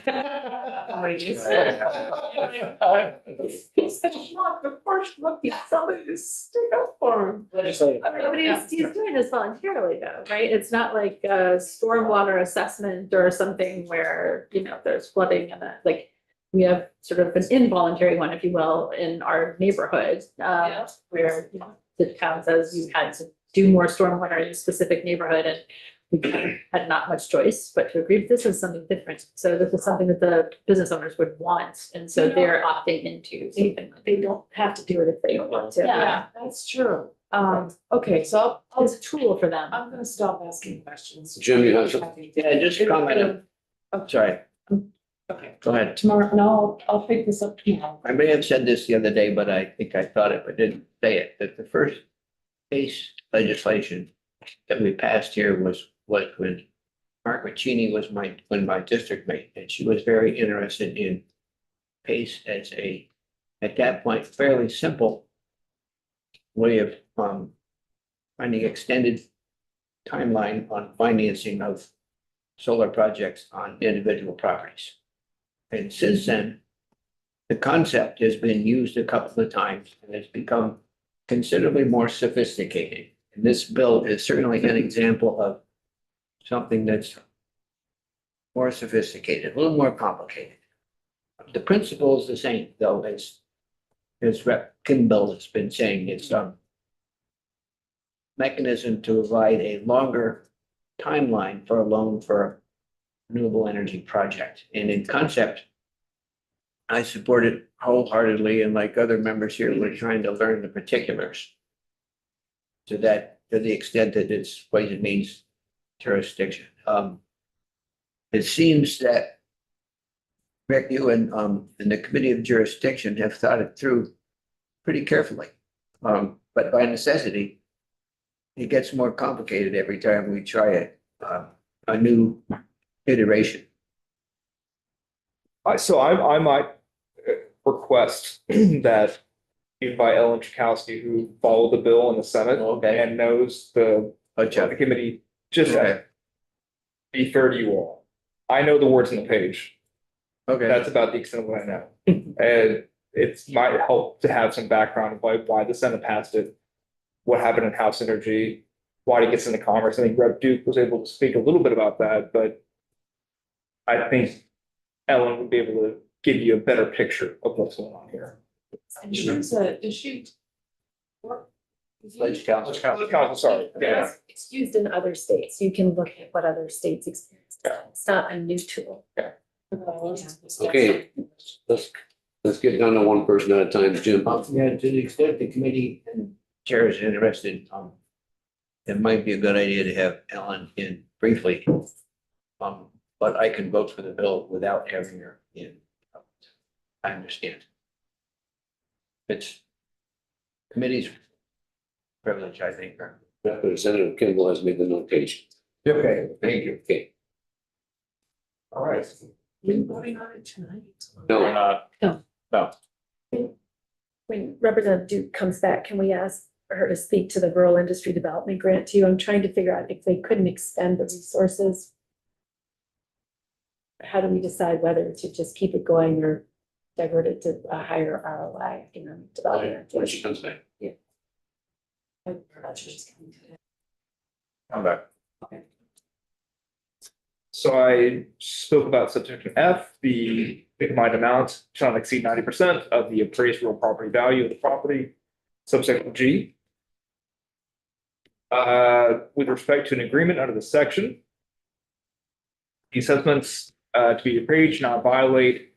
It's such a shock. The first look, somebody to stick up for him. But he's doing this voluntarily though, right? It's not like a stormwater assessment or something where, you know, there's flooding and like. We have sort of an involuntary one, if you will, in our neighborhood, where, you know, the town says you had to do more stormwater in a specific neighborhood and we kind of had not much choice, but to agree, this is something different. So this is something that the business owners would want, and so they're opting into something. They don't have to do it if they don't want to. Yeah, that's true. Okay, so It's a tool for them. I'm gonna stop asking questions. Jim, you have something? Yeah, just comment. Sorry, Okay, go ahead. tomorrow, no, I'll pick this up tomorrow. I may have said this the other day, but I think I thought it, but didn't say it, that the first case legislation that we passed here was when Margaret Cheney was my district mate, and she was very interested in PACE as a, at that point, fairly simple way of finding extended timeline on financing of solar projects on individual properties. And since then, the concept has been used a couple of times and it's become considerably more sophisticated. And this bill is certainly an example of something that's more sophisticated, a little more complicated. The principle is the same, though, as Rep. Kimball has been saying, it's mechanism to provide a longer timeline for a loan for a renewable energy project. And in concept, I support it wholeheartedly, and like other members here, we're trying to learn the particulars. To the extent that it's Ways and Means jurisdiction. It seems that Rick, you and the Committee of Jurisdiction have thought it through pretty carefully. But by necessity, it gets more complicated every time we try a new iteration. I might request that even by Ellen Chakowski, who followed the bill in the Senate Okay. and knows the Gotcha. committee, just Okay. be fair to you all. I know the words on the page. Okay. That's about the extent of what I know. And it might help to have some background of why the Senate passed it, what happened in House Energy, why it gets into Congress. I think Rep. Duke was able to speak a little bit about that, but I think Ellen would be able to give you a better picture of what's going on here. And is she? Ledge Council. Council, sorry. Yeah. It's used in other states. You can look at what other states experience. It's not a new tool. Okay, let's get down to one person at a time, Jim. Yeah, to the extent the committee chair is interested, it might be a good idea to have Ellen in briefly. But I can vote for the bill without having her in. I understand. It's committee's privilege, I think. Representative Kimball has made the notation. Okay. Thank you. Okay. All right. We voting on it tonight? No, When Representative Duke comes back, can we ask her to speak to the rural industry development grant to you? I'm trying to figure out if they couldn't extend the resources. How do we decide whether to just keep it going or divert it to a higher ROI economic development? when she comes back. Come back. So I spoke about subsection F, the combined amount shall not exceed 90% of the appraised real property value of the property. Subsection G. With respect to an agreement under the section, the assessments to be appraised not violate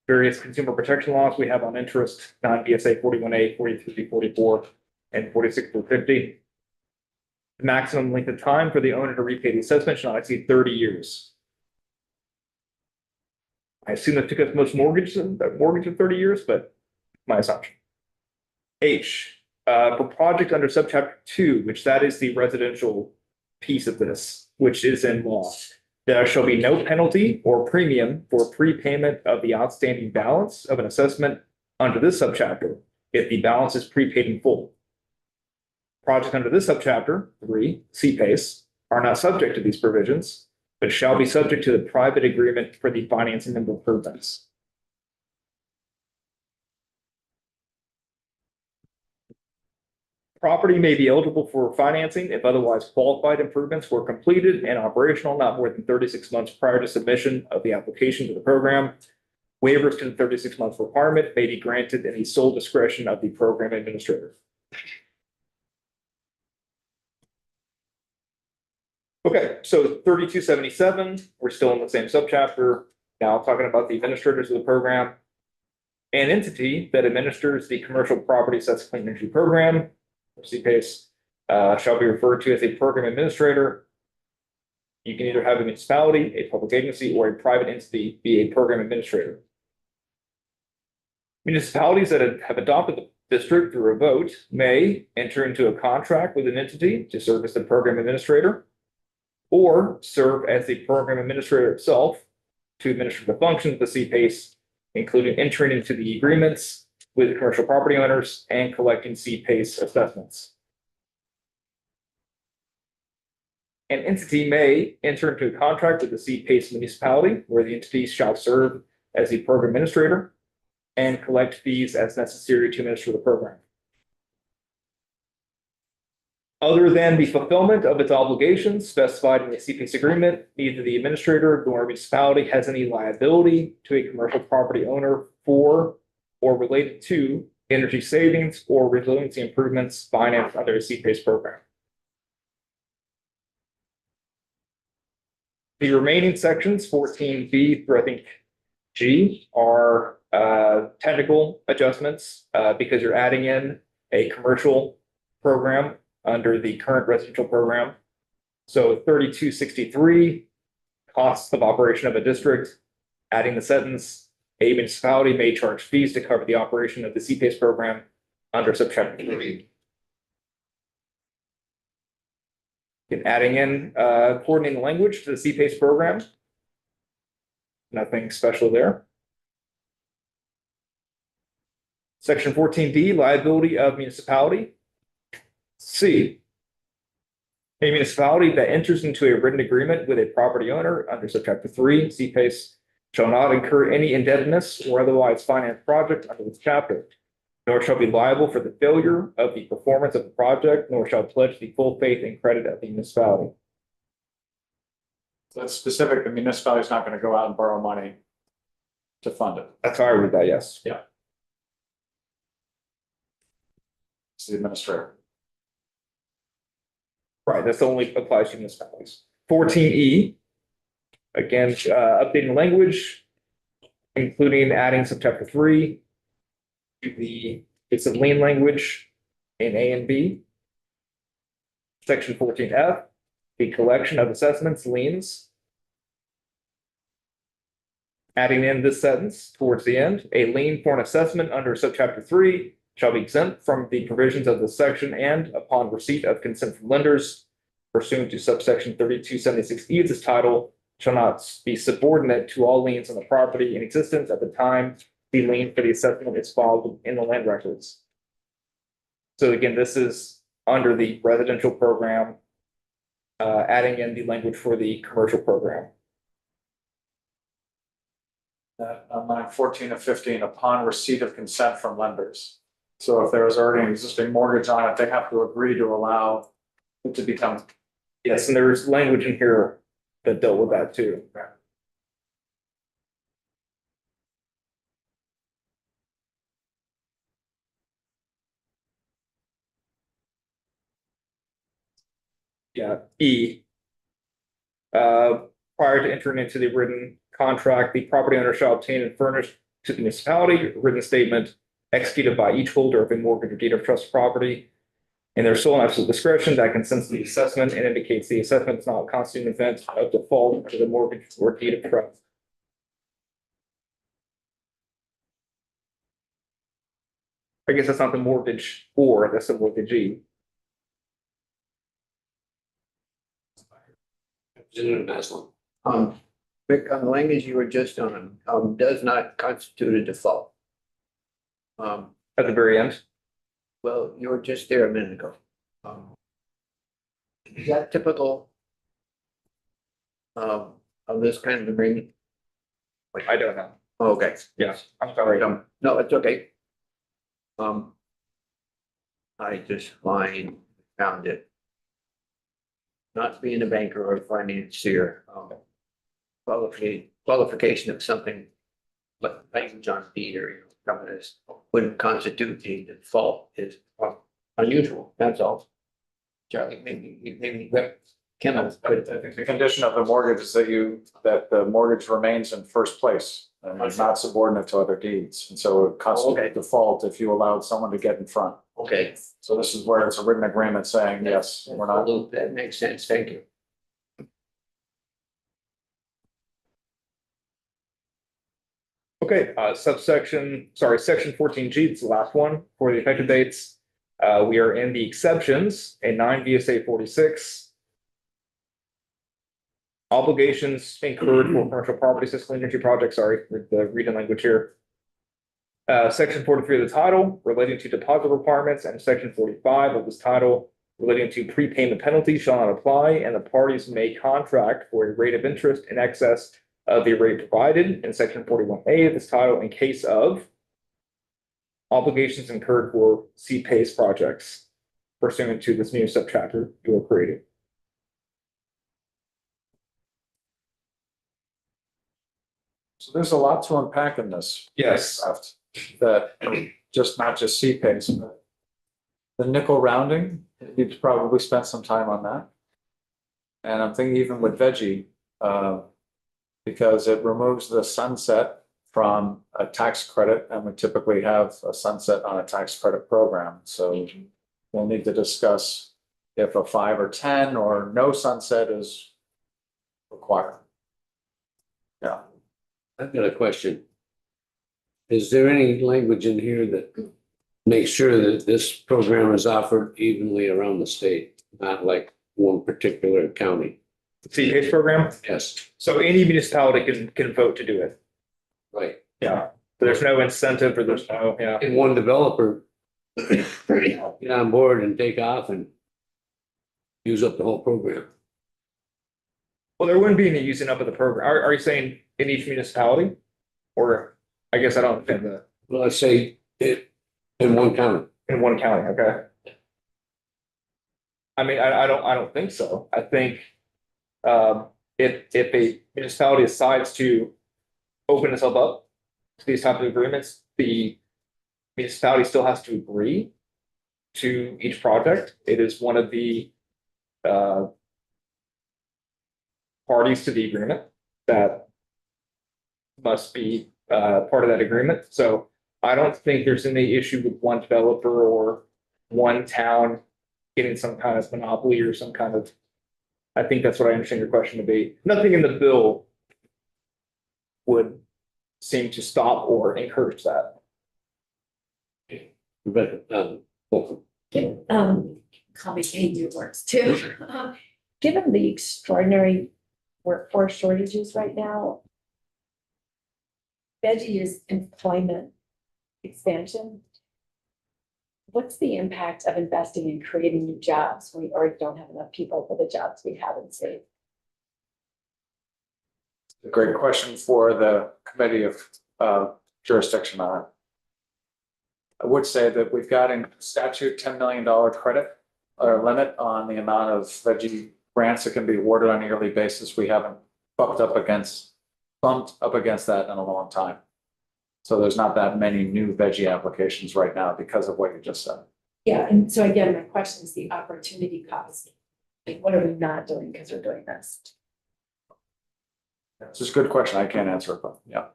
various consumer protection laws we have on interest, non-BSA 41A, 43, 44, and 46 through 50. The maximum length of time for the owner to repay the assessment shall not exceed 30 years. I assume that took us most mortgages of 30 years, but my assumption. H, for project under subchapter 2, which that is the residential piece of this, which is in law, there shall be no penalty or premium for prepayment of the outstanding balance of an assessment under this subchapter if the balance is prepaid in full. Projects under this subchapter 3, CPACE, are not subject to these provisions, but shall be subject to the private agreement for the financing of improvements. Property may be eligible for financing if otherwise qualified improvements were completed and operational not more than 36 months prior to submission of the application to the program. Waivers to the 36-month requirement may be granted in the sole discretion of the program administrator. Okay, so 3277, we're still in the same subchapter. Now talking about the administrators of the program. An entity that administers the Commercial Property Sets Clean Energy Program, or CPACE, shall be referred to as a program administrator. You can either have a municipality, a public agency, or a private entity be a program administrator. Municipalities that have adopted the district through a vote may enter into a contract with an entity to serve as the program administrator, or serve as the program administrator itself to administer the functions of the CPACE, including entering into the agreements with commercial property owners and collecting CPACE assessments. An entity may enter into a contract with the CPACE municipality where the entity shall serve as the program administrator and collect fees as necessary to administer the program. Other than the fulfillment of its obligations specified in the CPACE agreement, neither the administrator nor municipality has any liability to a commercial property owner for or related to energy savings or resiliency improvements financed under the CPACE program. The remaining sections, 14B through I think G, are technical adjustments because you're adding in a commercial program under the current residential program. So 3263, costs of operation of a district, adding the sentence, a municipality may charge fees to cover the operation of the CPACE program under subchapter 3. And adding in coordinating language to the CPACE program. Nothing special there. Section 14D, liability of municipality. C, a municipality that enters into a written agreement with a property owner under subchapter 3, CPACE, shall not incur any indebtedness or otherwise finance project under this chapter, nor shall be liable for the failure of the performance of the project, nor shall pledge the full faith and credit of the municipality. So it's specific, the municipality is not going to go out and borrow money to fund it. That's how I read that, yes. It's the administrator. Right, that's only applies to municipalities. 14E, again, updating language, including adding subchapter 3 to the it's a lien language in A and B. Section 14F, the collection of assessments, liens. Adding in this sentence towards the end, a lien for an assessment under subchapter 3 shall be exempt from the provisions of this section and upon receipt of consent from lenders pursuant to subsection 3276E of this title shall not be subordinate to all liens on the property in existence at the time the lien for the assessment is filed in the land records. So again, this is under the residential program, adding in the language for the commercial program. On line 14 of 15, upon receipt of consent from lenders. So if there is already an existing mortgage on it, they have to agree to allow it to become. Yes, and there's language in here that dealt with that too. Yeah, E. Prior to entering into the written contract, the property owner shall obtain and furnish to the municipality a written statement executed by each holder of a mortgage or deed of trust property in their sole and absolute discretion that consents to the assessment and indicates the assessment does not constitute an event of default to the mortgage or deed of trust. I guess that's not the mortgage or that's the mortgagee. Representative Maslin. Rick, on the language you were just on, does not constitute a default. At the very end. Well, you were just there a minute ago. Is that typical of this kind of agreement? I don't know. Okay. Yes, I'm sorry. No, it's okay. I just found it. Not being a banker or a financier, qualification of something, but language on deed or companies wouldn't constitute a default is unusual, that's all. Charlie, maybe Kendall. The condition of the mortgage is that the mortgage remains in first place and is not subordinate to other deeds. And so it constitutes default if you allowed someone to get in front. Okay. So this is where it's a written agreement saying, yes, we're not. That makes sense, thank you. Okay, section 14G, it's the last one for the effective dates. We are in the exceptions in 9 VSA 46. Obligations incurred for commercial property system energy projects, sorry, with the reading language here. Section 43 of the title relating to deposit requirements and section 45 of this title relating to prepayment penalties shall not apply, and the parties may contract for a rate of interest in excess of the rate provided in section 41A of this title in case of obligations incurred for CPACE projects. pursuant to this new subchapter you are creating. So there's a lot to unpack in this. Yes. draft That just not just CPACE, but the nickel rounding, you've probably spent some time on that. And I'm thinking even with veggie, because it removes the sunset from a tax credit, and we typically have a sunset on a tax credit program, so we'll need to discuss if a 5 or 10 or no sunset is required. Yeah. I've got a question. Is there any language in here that makes sure that this program is offered evenly around the state, not like one particular county? CPACE program, Yes, so any municipality can vote to do it. right. Yeah. There's no incentive or there's no, yeah. And one developer get on board and take off and use up the whole program. Well, there wouldn't be any using up of the program. Are you saying in each municipality? Or I guess I don't understand the, Well, let's say it in one county. in one county, okay? I mean, I don't think so. I think if a municipality decides to open itself up to these types of agreements, the municipality still has to agree to each project. It is one of the parties to the agreement that must be part of that agreement. So I don't think there's any issue with one developer or one town getting some kind of monopoly or some kind of, I think that's what I understand your question to be. Nothing in the bill would seem to stop or encourage that. But, Complicated words too. Given the extraordinary workforce shortages right now, veggie is employment expansion. What's the impact of investing in creating new jobs when we already don't have enough people for the jobs we have in state? A great question for the committee of jurisdiction on it. I would say that we've got in statute $10 million credit or limit on the amount of veggie grants that can be awarded on a yearly basis. We haven't bumped up against that in a long time. So there's not that many new veggie applications right now because of what you just said. Yeah, and so again, my question is the opportunity cost. Like, what are we not doing because we're doing this? It's just a good question. I can't answer it, but yeah.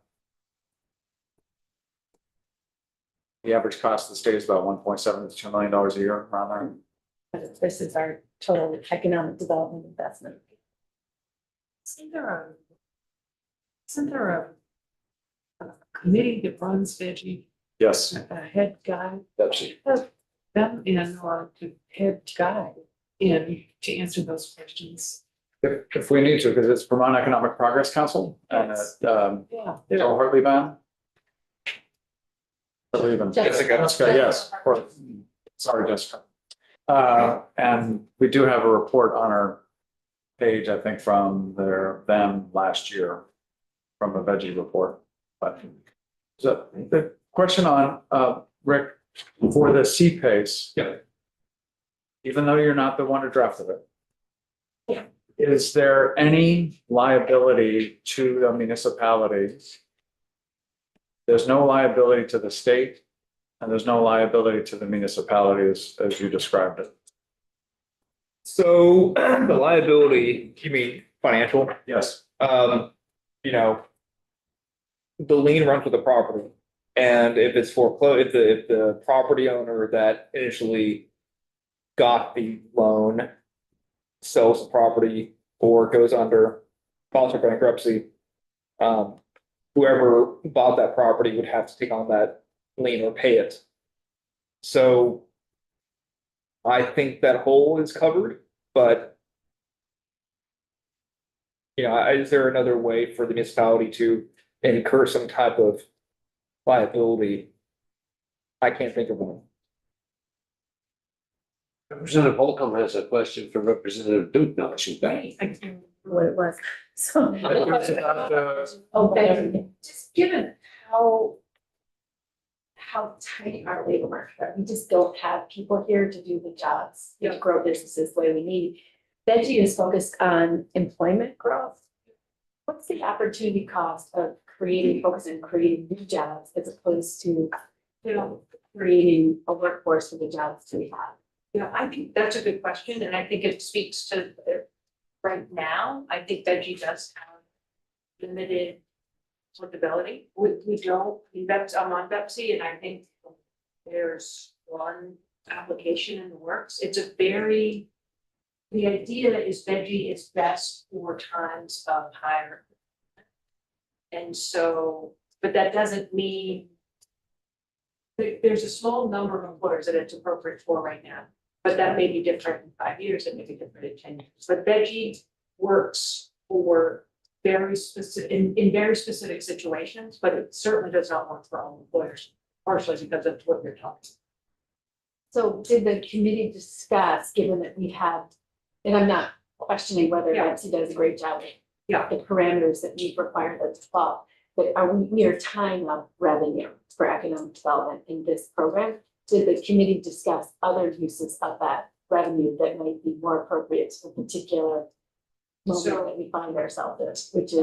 The average cost of the state is about $1.7 to $2 million a year around there. But this is our total economic development investment. Isn't there a committee that runs veggie, Yes, a head guy? that's Them in or the head guy in to answer those questions. if we need to, because it's Vermont Economic Progress Council and Yeah. Joe Hartley-Ban. Jessica, yes, of course. Sorry, Jessica. And we do have a report on our page, I think, from them last year, from a veggie report. But so the question on, Rick, for the CPACE. Yeah. Even though you're not the one who drafted it. Yeah. Is there any liability to the municipalities? There's no liability to the state, and there's no liability to the municipalities as you described it. So the liability, you mean financial? Yes, You know, the lien runs with the property. And if it's foreclosed, if the property owner that initially got the loan sells the property or goes under, files for bankruptcy, whoever bought that property would have to take on that lien or pay it. So I think that hole is covered, but you know, is there another way for the municipality to incur some type of liability? I can't think of one. Representative Holcomb has a question for Representative Duke now, she's back. Right, I can't remember what it was, so. It's about, Okay, just given how how tight our labor market are. We just don't have people here to do the jobs, to grow businesses the way we need. Veggie is focused on employment growth. What's the opportunity cost of focusing on creating new jobs as opposed to, creating a workforce for the jobs that we have? Yeah, I think that's a good question, and I think it speaks to, right now, I think Veggie does have limited applicability. We don't, I'm on Betsy, and I think there's one application in the works. It's a very, the idea is Veggie is best for times of higher. And so, but that doesn't mean there's a small number of employers that it's appropriate for right now, but that may be different in 5 years, it may be different in 10 years. But Veggie works for very specific, in very specific situations, but it certainly does not work for all employers, partially because of what you're talking. So did the committee discuss, given that we have, and I'm not questioning whether Yeah. Betsy does a great job with Yeah. the parameters that we require them to follow, but we are tying up revenue for economic development in this program. Did the committee discuss other uses of that revenue that might be more appropriate to the particular moment So- that we find ourselves in, which is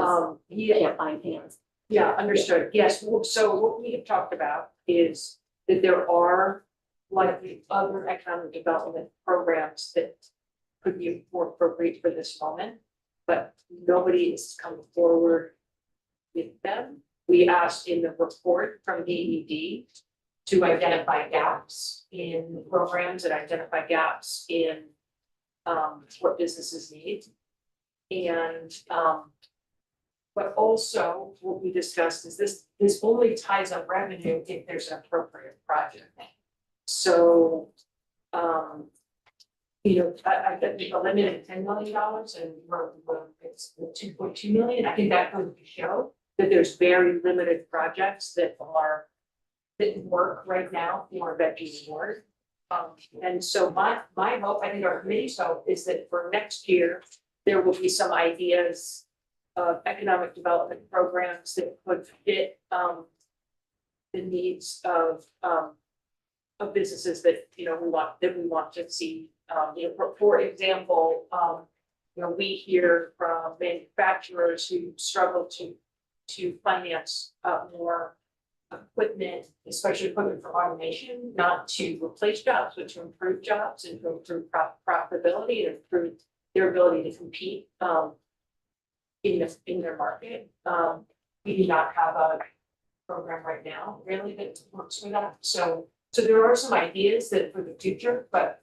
Yeah, can't find hands? yeah, understood. Yes, so what we have talked about is that there are likely other economic development programs that could be more appropriate for this moment, but nobody has come forward with them. We asked in the report from DED to identify gaps in programs and identify gaps in what businesses need. And but also what we discussed is this only ties up revenue if there's an appropriate project. So I bet we eliminated $10 million and it's 2.2 million. I think that goes to show that there's very limited projects that work right now for Veggie Award. And so my hope, I think our committee's hope is that for next year, there will be some ideas of economic development programs that would fit the needs of businesses that we want to see. For example, we hear from manufacturers who struggle to finance more equipment, especially equipment for automation, not to replace jobs, but to improve jobs and to improve profitability and improve their ability to compete in their market. We do not have a program right now really that works with that. So there are some ideas that for the future, but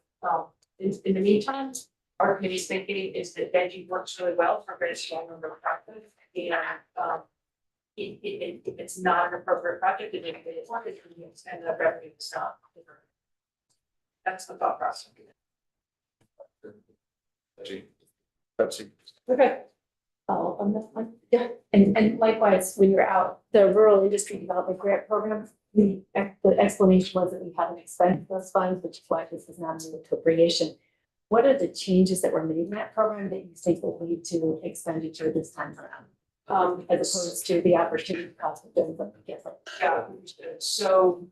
in the meantime, our committee's thinking is that Veggie works really well for a very small number of projects, and it's not an appropriate project, and if it's not, it can extend the revenue, it's not. That's the thought process. Betsy. Okay. On that one, yeah, and likewise, when you're out, the rural industry development grant program, the explanation was that we haven't expended those funds, which is why this is not an appropriation. What are the changes that were made in that program that you think will lead to expenditure this time around? As opposed to the opportunity cost of doing something different? Yeah, understood. So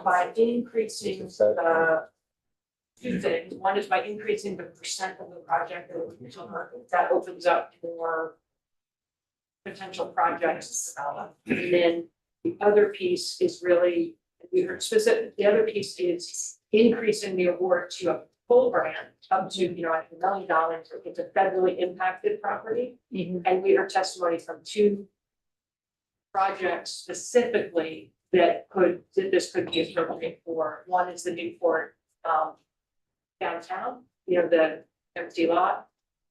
by increasing two things. One is by increasing the percent of the project that opens up more potential projects. And then the other piece is really, we heard specific, the other piece is increasing the award to a full grant up to, $1 million if it's a federally impacted property. And we heard testimony from two projects specifically that this could be appropriate for. One is the Newport downtown, the empty lot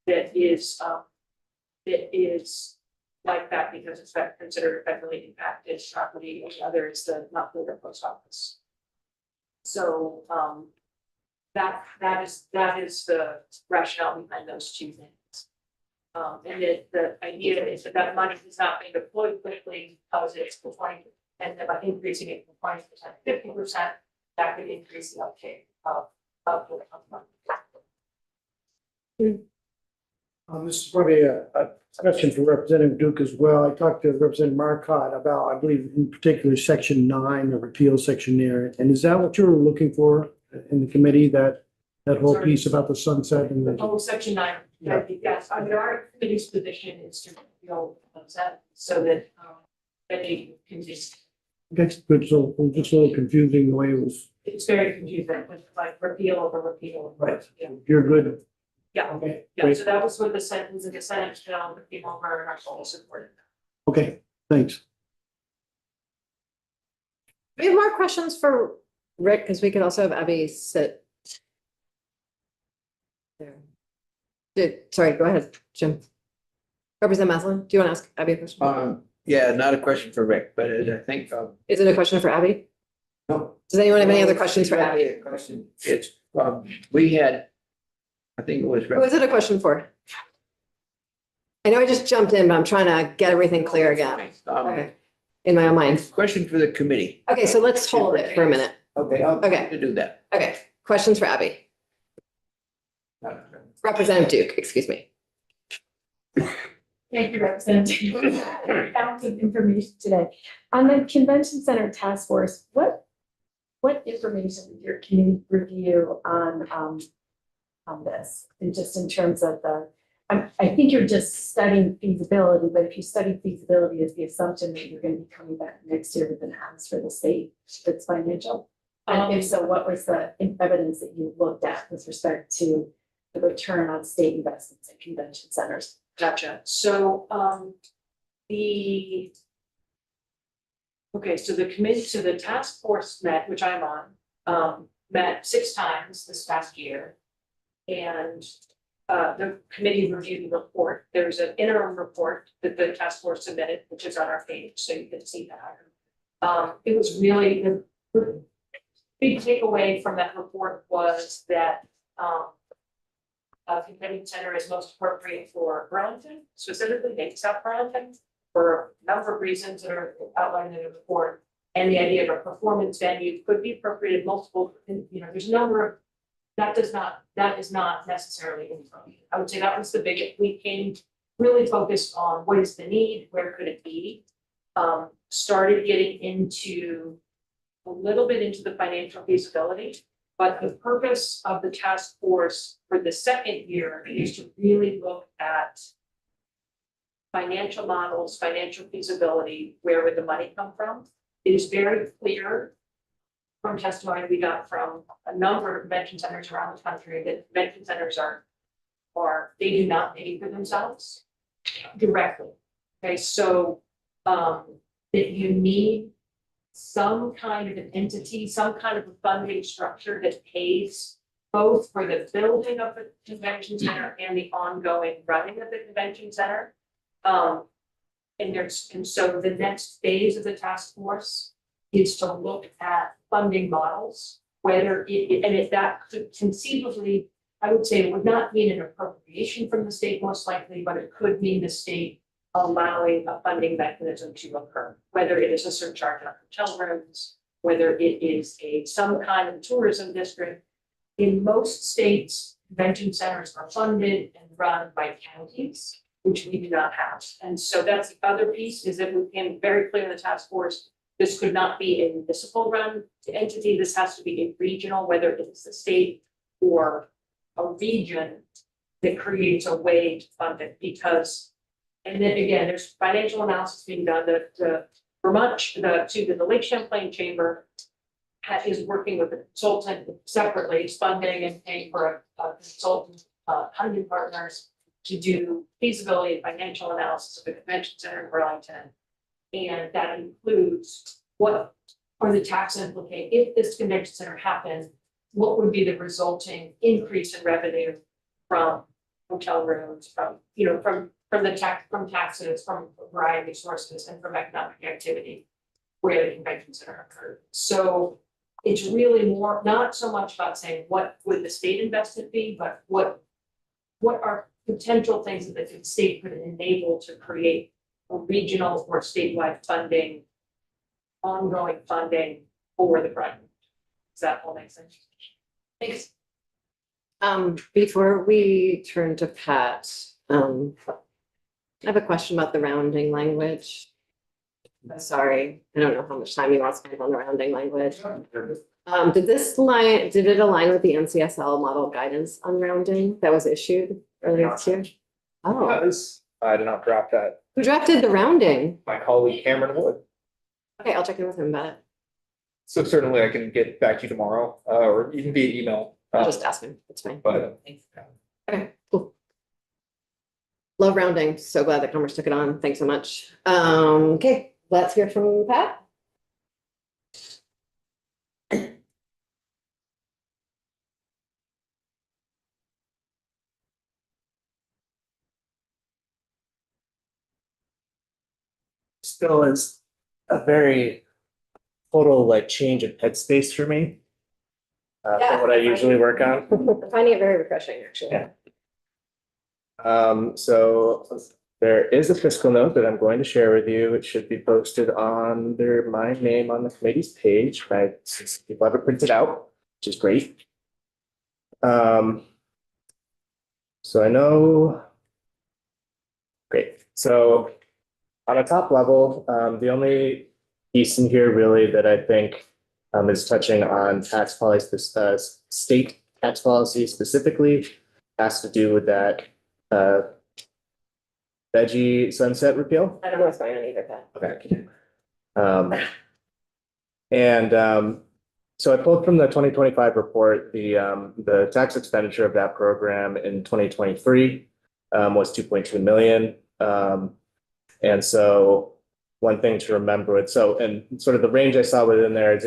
that is like that because it's considered federally impacted property, and the other is the Montpelier Post Office. So that is the rationale behind those two things. And the idea is that money is not being deployed quickly because it's for 20%, and by increasing it from 20% to 50%, that could increase the uptake of the money. This is probably a Question for Representative Duke as well. I talked to Representative Marcotte about, I believe in particular, section 9, the repeal section there. And is that what you were looking for in the committee, that whole Sorry. piece about the sunset and the? Oh, section 9, Yeah. yes, I mean, our committee's position is to, that, so that, that you can just, That's good. So it was just a little confusing the way it was. it's very confusing with like repeal over repeal. Right. Yeah. You're good. Yeah, Okay. yeah, Great. so that was what the sentence in the Senate bill that came over and our full support. Okay. Thanks. We have more questions for Rick, because we could also have Abby sit. There. Sorry, go ahead, Jim. Representative Maslin, do you want to ask Abby a question? Yeah, not a question for Rick, but I think, Is it a question for Abby? no. Does anyone have any other questions for Abby? Question. It's, we had, I think it was. Who is it a question for? I know I just jumped in, but I'm trying to get everything clear again. Okay, in my own mind. Question for the committee. Okay, so let's hold it for a minute. Okay, I'll Okay. to do that. Okay, questions for Abby? Representative Duke, excuse me. Thank you, Representative. Found some information today. On the Convention Center Task Force, what information did your committee review on this? And just in terms of I think you're just studying feasibility, but if you study feasibility, is the assumption that you're going to be coming back next year with an ask for the state that's financial? And if so, what was the evidence that you looked at with respect to the return on state investments in convention centers? Gotcha, so, so the committee, so the task force met, which I'm on, met 6 times this past year. And the committee reviewed the report. There's an interim report that the task force submitted, which is on our page, so you can see that. It was really, the big takeaway from that report was that convention center is most appropriate for Burlington, specifically maybe South Burlington, for a number of reasons that are outlined in the report. And the idea of a performance venue could be appropriate in multiple, there's a number of, that is not necessarily in Burlington. I would say that was the biggest, we came really focused on what is the need, where could it be? Started getting into a little bit into the financial feasibility. But the purpose of the task force for the second year is to really look at financial models, financial feasibility, where would the money come from? It is very clear from testimony we got from a number of convention centers around the country that convention centers they do not pay for themselves directly. Okay, so that you need some kind of an entity, some kind of a funding structure that pays both for the building of the convention center and the ongoing running of the convention center. And so the next phase of the task force is to look at funding models, whether if that could conceivably, I would say it would not mean an appropriation from the state most likely, but it could mean the state allowing a funding mechanism to occur, whether it is a surcharge on hotel rooms, whether it is some kind of tourism district. In most states, convention centers are funded and run by counties, which we do not have. And so that's the other piece, is that we became very clear in the task force, this could not be a municipal run entity, this has to be a regional, whether it's the state or a region that creates a way to fund it, because and then again, there's financial analysis being done that Vermont, the Lake Champlain Chamber is working with a consultant separately, funding and paying for a consultant, Huntington Partners, to do feasibility and financial analysis of the convention center in Burlington. And that includes what are the tax implications, if this convention center happened, what would be the resulting increase in revenue from hotel rooms, from taxes, from a variety of sources, and from economic activity where the convention center occurred. So it's really more, not so much about saying what would the state investment be, but what are potential things that the state could enable to create a regional or statewide funding, ongoing funding for the project. Does that all make sense? Thanks. Before we turn to Pat, I have a question about the rounding language. I'm sorry, I don't know how much time you want to spend on the rounding language. Did it align with the NCSL model guidance on rounding that was issued earlier this year? Oh, Because I did not drop that. who drafted the rounding? My colleague Cameron Wood. Okay, I'll check in with him about it. So certainly I can get back to you tomorrow, or even via email. I'll just ask him. It's fine. But Okay, cool. Love rounding. So glad that Commerce took it on. Thanks so much. Okay, let's hear from Pat. Still is a very total like change of headspace for me. Yeah. From what I usually work on. I'm finding it very refreshing, actually. Yeah. So there is a fiscal note that I'm going to share with you. It should be posted under my name on the committee's page, right? Since people have it printed out, which is great. So I know. Great. So on a top level, the only piece in here really that I think is touching on tax policy, state tax policy specifically, has to do with that veggie sunset repeal. I don't know what's going on either, Pat. Okay. So I pulled from the 2025 report, the tax expenditure of that program in 2023 was 2.2 million. And so one thing to remember, and sort of the range I saw within there is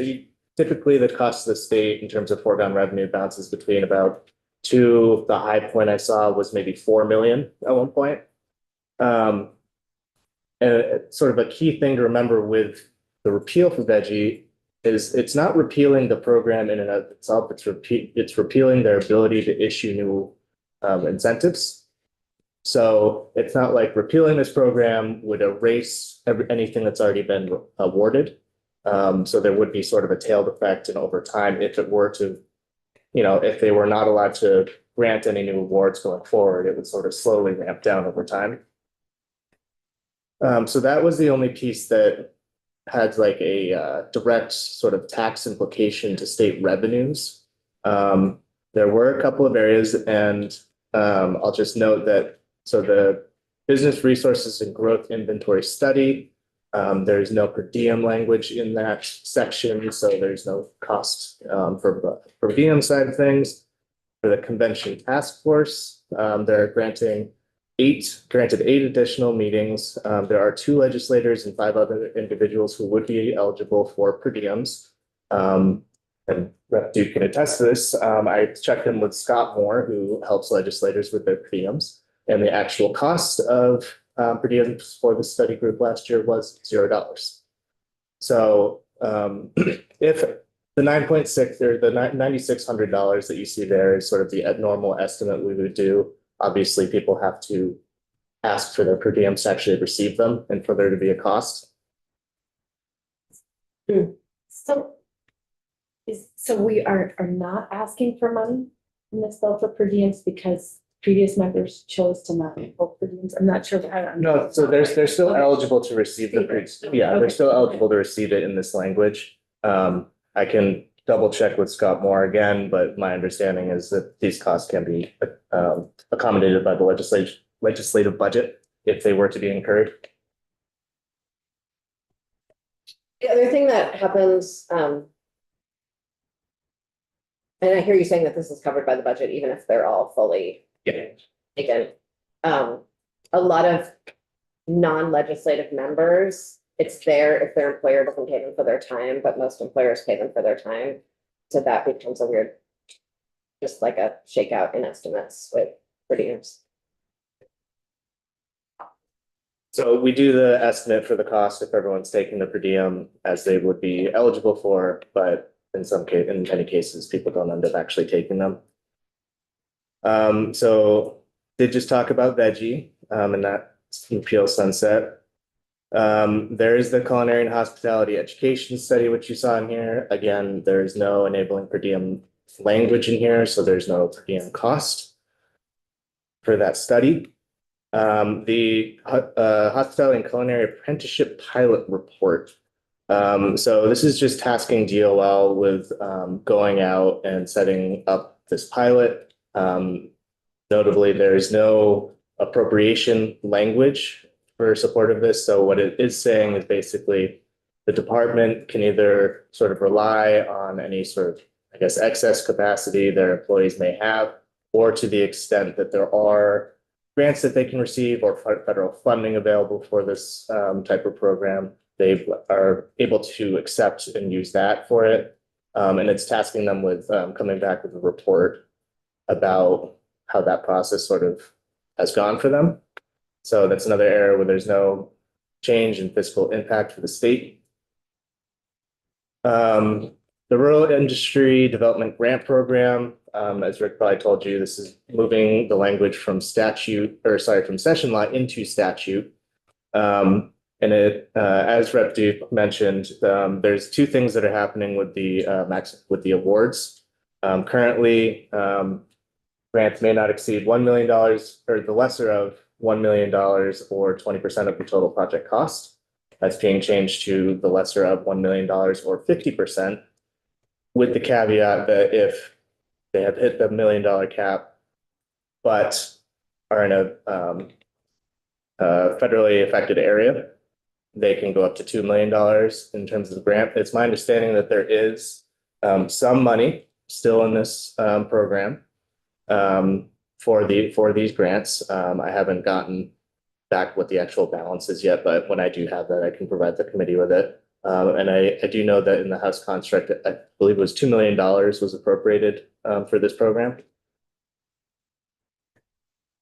typically the cost of the state in terms of foregone revenue bounces between about the high point I saw was maybe 4 million at one point. And sort of a key thing to remember with the repeal for veggie is it's not repealing the program in and of itself, it's repealing their ability to issue new incentives. So it's not like repealing this program would erase anything that's already been awarded. So there would be sort of a tailed effect, and over time, if it were to, if they were not allowed to grant any new awards going forward, it would sort of slowly ramp down over time. So that was the only piece that had like a direct sort of tax implication to state revenues. There were a couple of areas, and I'll just note that, so the business resources and growth inventory study, there's no per diem language in that section, so there's no cost for the per diem side of things. For the convention task force, they're granted eight additional meetings. There are 2 legislators and 5 other individuals who would be eligible for per diems. And Rep. Duke can attest to this. I checked in with Scott Moore, who helps legislators with their per diems, and the actual cost of per diems for the study group last year was $0. So if the 9.6 or the $9,600 that you see there is sort of the normal estimate we would do. Obviously, people have to ask for their per diems to actually receive them and for there to be a cost. So we are not asking for money in this bill for per diems because previous members chose to not vote per diems. I'm not sure. No, so they're still Okay. eligible to receive the, yeah, they're Okay. still eligible to receive it in this language. I can double check with Scott Moore again, but my understanding is that these costs can be accommodated by the legislative budget if they were to be incurred. The other thing that happens, and I hear you saying that this is covered by the budget, even if they're all fully taken. A lot of non-legislative members, it's there if their employer doesn't pay them for their time, but most employers pay them for their time. So that becomes a weird, just like a shakeout in estimates with per diems. So we do the estimate for the cost if everyone's taking the per diem as they would be eligible for, but in many cases, people don't end up actually taking them. So did just talk about veggie, and that repeal sunset. There is the culinary and hospitality education study, which you saw in here. Again, there's no enabling per diem language in here, so there's no per diem cost for that study. The Hospitality and Culinary Apprenticeship Pilot Report. So this is just tasking DOL with going out and setting up this pilot. Notably, there is no appropriation language for support of this. So what it is saying is basically the department can either sort of rely on any sort of, I guess, excess capacity their employees may have, or to the extent that there are grants that they can receive or federal funding available for this type of program, they are able to accept and use that for it. And it's tasking them with coming back with a report about how that process sort of has gone for them. So that's another area where there's no change in fiscal impact for the state. The Rural Industry Development Grant Program, as Rick probably told you, this is moving the language from from session law into statute. And it, as Rep. Duke mentioned, there's two things that are happening with the awards. Currently, grants may not exceed $1 million or the lesser of $1 million or 20% of the total project cost. That's being changed to the lesser of $1 million or 50%, with the caveat that if they have hit the $1 million cap, but are in a federally affected area, they can go up to $2 million in terms of the grant. It's my understanding that there is some money still in this program for these grants. I haven't gotten back what the actual balance is yet, but when I do have that, I can provide the committee with it. And I do know that in the House construct, I believe it was $2 million was appropriated for this program.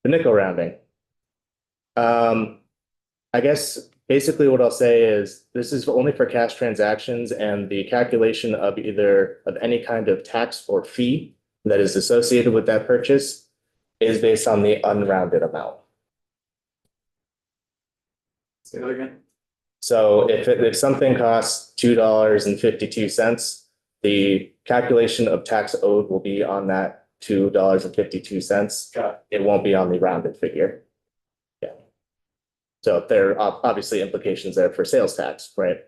The nickel rounding. I guess basically what I'll say is this is only for cash transactions, and the calculation of any kind of tax or fee that is associated with that purchase is based on the unrounded amount. Say that again. So if something costs $2.52, the calculation of tax owed will be on that $2.52. Got it. It won't be on the rounded figure. Yeah. So there are obviously implications there for sales tax, right?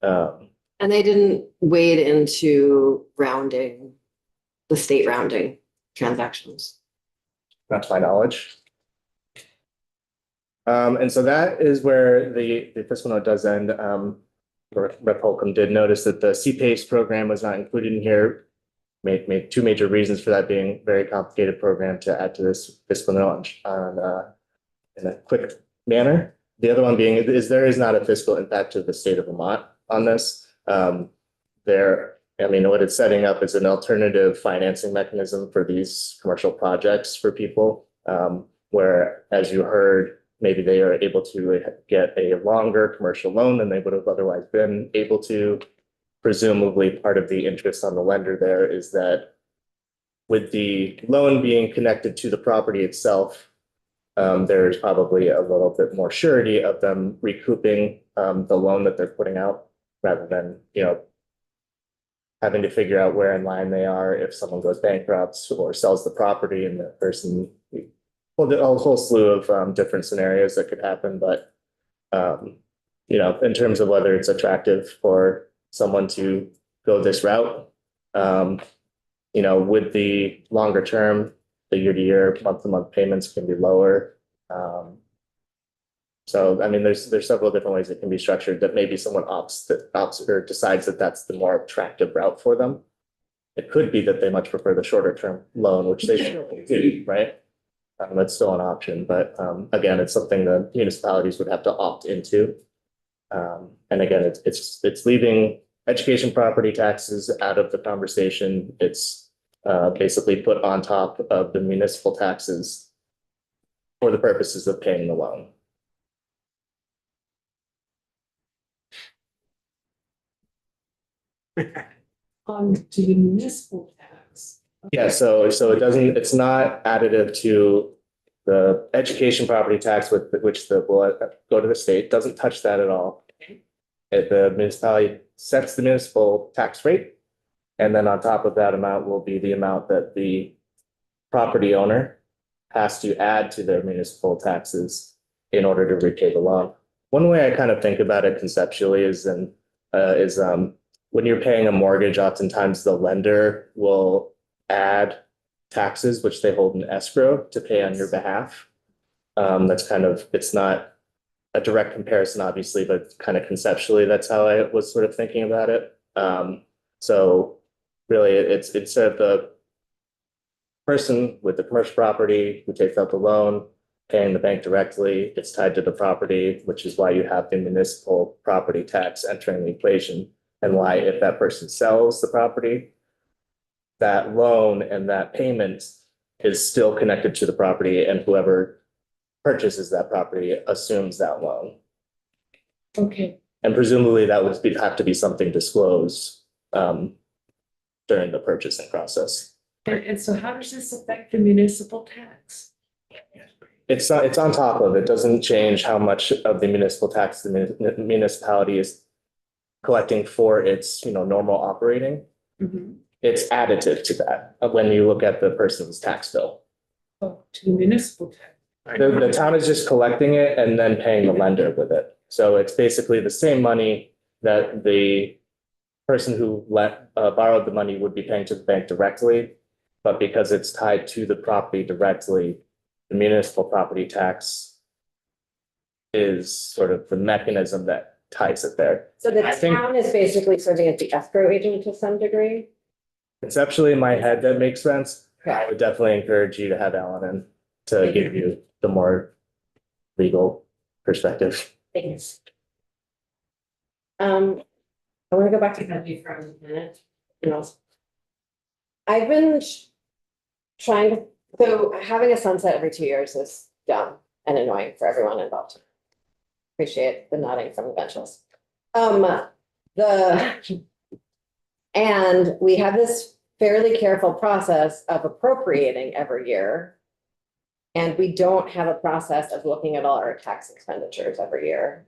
And they didn't wade into rounding, the state rounding transactions. Not to my knowledge. And so that is where the fiscal note does end. Rep. Holcomb did notice that the CPACE program was not included in here. Made two major reasons for that being a very complicated program to add to this fiscal note in a quick manner. The other one being is there is not a fiscal impact to the state of Vermont on this. What it's setting up is an alternative financing mechanism for these commercial projects for people, where, as you heard, maybe they are able to get a longer commercial loan than they would have otherwise been able to. Presumably, part of the interest on the lender there is that with the loan being connected to the property itself, there's probably a little bit more surety of them recouping the loan that they're putting out, rather than, having to figure out where in line they are if someone goes bankrupt or sells the property and the person, well, a whole slew of different scenarios that could happen. But, in terms of whether it's attractive for someone to go this route, with the longer term, the year-to-year, month-to-month payments can be lower. So, there's several different ways it can be structured that maybe someone opts or decides that that's the more attractive route for them. It could be that they much prefer the shorter term loan, which they should do, right? That's still an option, but again, it's something that municipalities would have to opt into. And again, it's leaving education property taxes out of the conversation. It's basically put on top of the municipal taxes for the purposes of paying the loan. On to the municipal tax. Yeah, so it's not additive to the education property tax with which will go to the state, doesn't touch that at all. The municipality sets the municipal tax rate, and then on top of that amount will be the amount that the property owner has to add to their municipal taxes in order to repay the loan. One way I kind of think about it conceptually is when you're paying a mortgage, oftentimes the lender will add taxes which they hold in escrow to pay on your behalf. That's kind of, it's not a direct comparison, obviously, but kind of conceptually, that's how I was sort of thinking about it. So really, it's instead of the person with the commercial property who takes out the loan, paying the bank directly, it's tied to the property, which is why you have the municipal property tax entering the equation. And why, if that person sells the property, that loan and that payment is still connected to the property, and whoever purchases that property assumes that loan. Okay, And presumably that would have to be something disclosed during the purchasing process. and so how does this affect the municipal tax? It's on top of, it doesn't change how much of the municipal tax the municipality is collecting for its, normal operating. Mhm. It's additive to that when you look at the person's tax bill. Oh, to the municipal tax. The town is just collecting it and then paying the lender with it. So it's basically the same money that the person who borrowed the money would be paying to the bank directly. But because it's tied to the property directly, the municipal property tax is sort of the mechanism that ties it there. So the I think- town is basically serving as the escrow agent to some degree? Conceptually, in my head, that makes sense. I Okay. would definitely encourage you to have Alan in to give you the more legal perspective. Thanks. I want to go back to Benji for a minute. I've been trying to, so having a sunset every 2 years is dumb and annoying for everyone involved. Appreciate the nodding from the benches. And we have this fairly careful process of appropriating every year. And we don't have a process of looking at all our tax expenditures every year.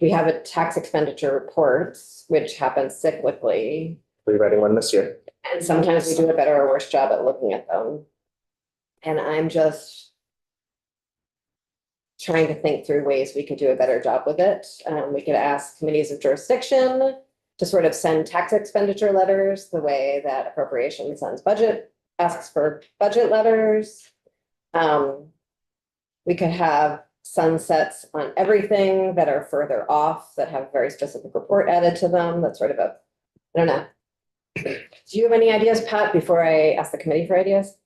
We have a tax expenditure reports, which happens cyclically, Are you writing one this year? and sometimes we do a better or worse job at looking at them. And I'm just trying to think through ways we could do a better job with it. We could ask committees of jurisdiction to sort of send tax expenditure letters the way that appropriation sends asks for budget letters. We could have sunsets on everything that are further off, that have very specific report added to them. That's sort of I don't know. Do you have any ideas, Pat, before I ask the committee for ideas?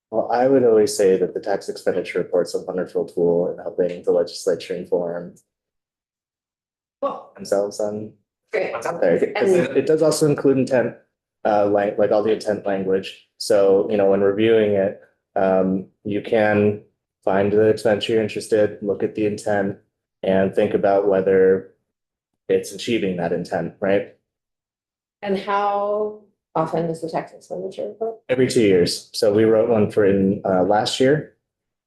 Well, I would always say that the tax expenditure report's a wonderful tool in helping the legislature inform themselves on Great. what's out there. Because it does also include intent, like all the intent language. So, when reviewing it, you can find the expenditure you're interested, look at the intent, and think about whether it's achieving that intent, right? And how often is the tax expenditure report? Every 2 years. So we wrote one for last year,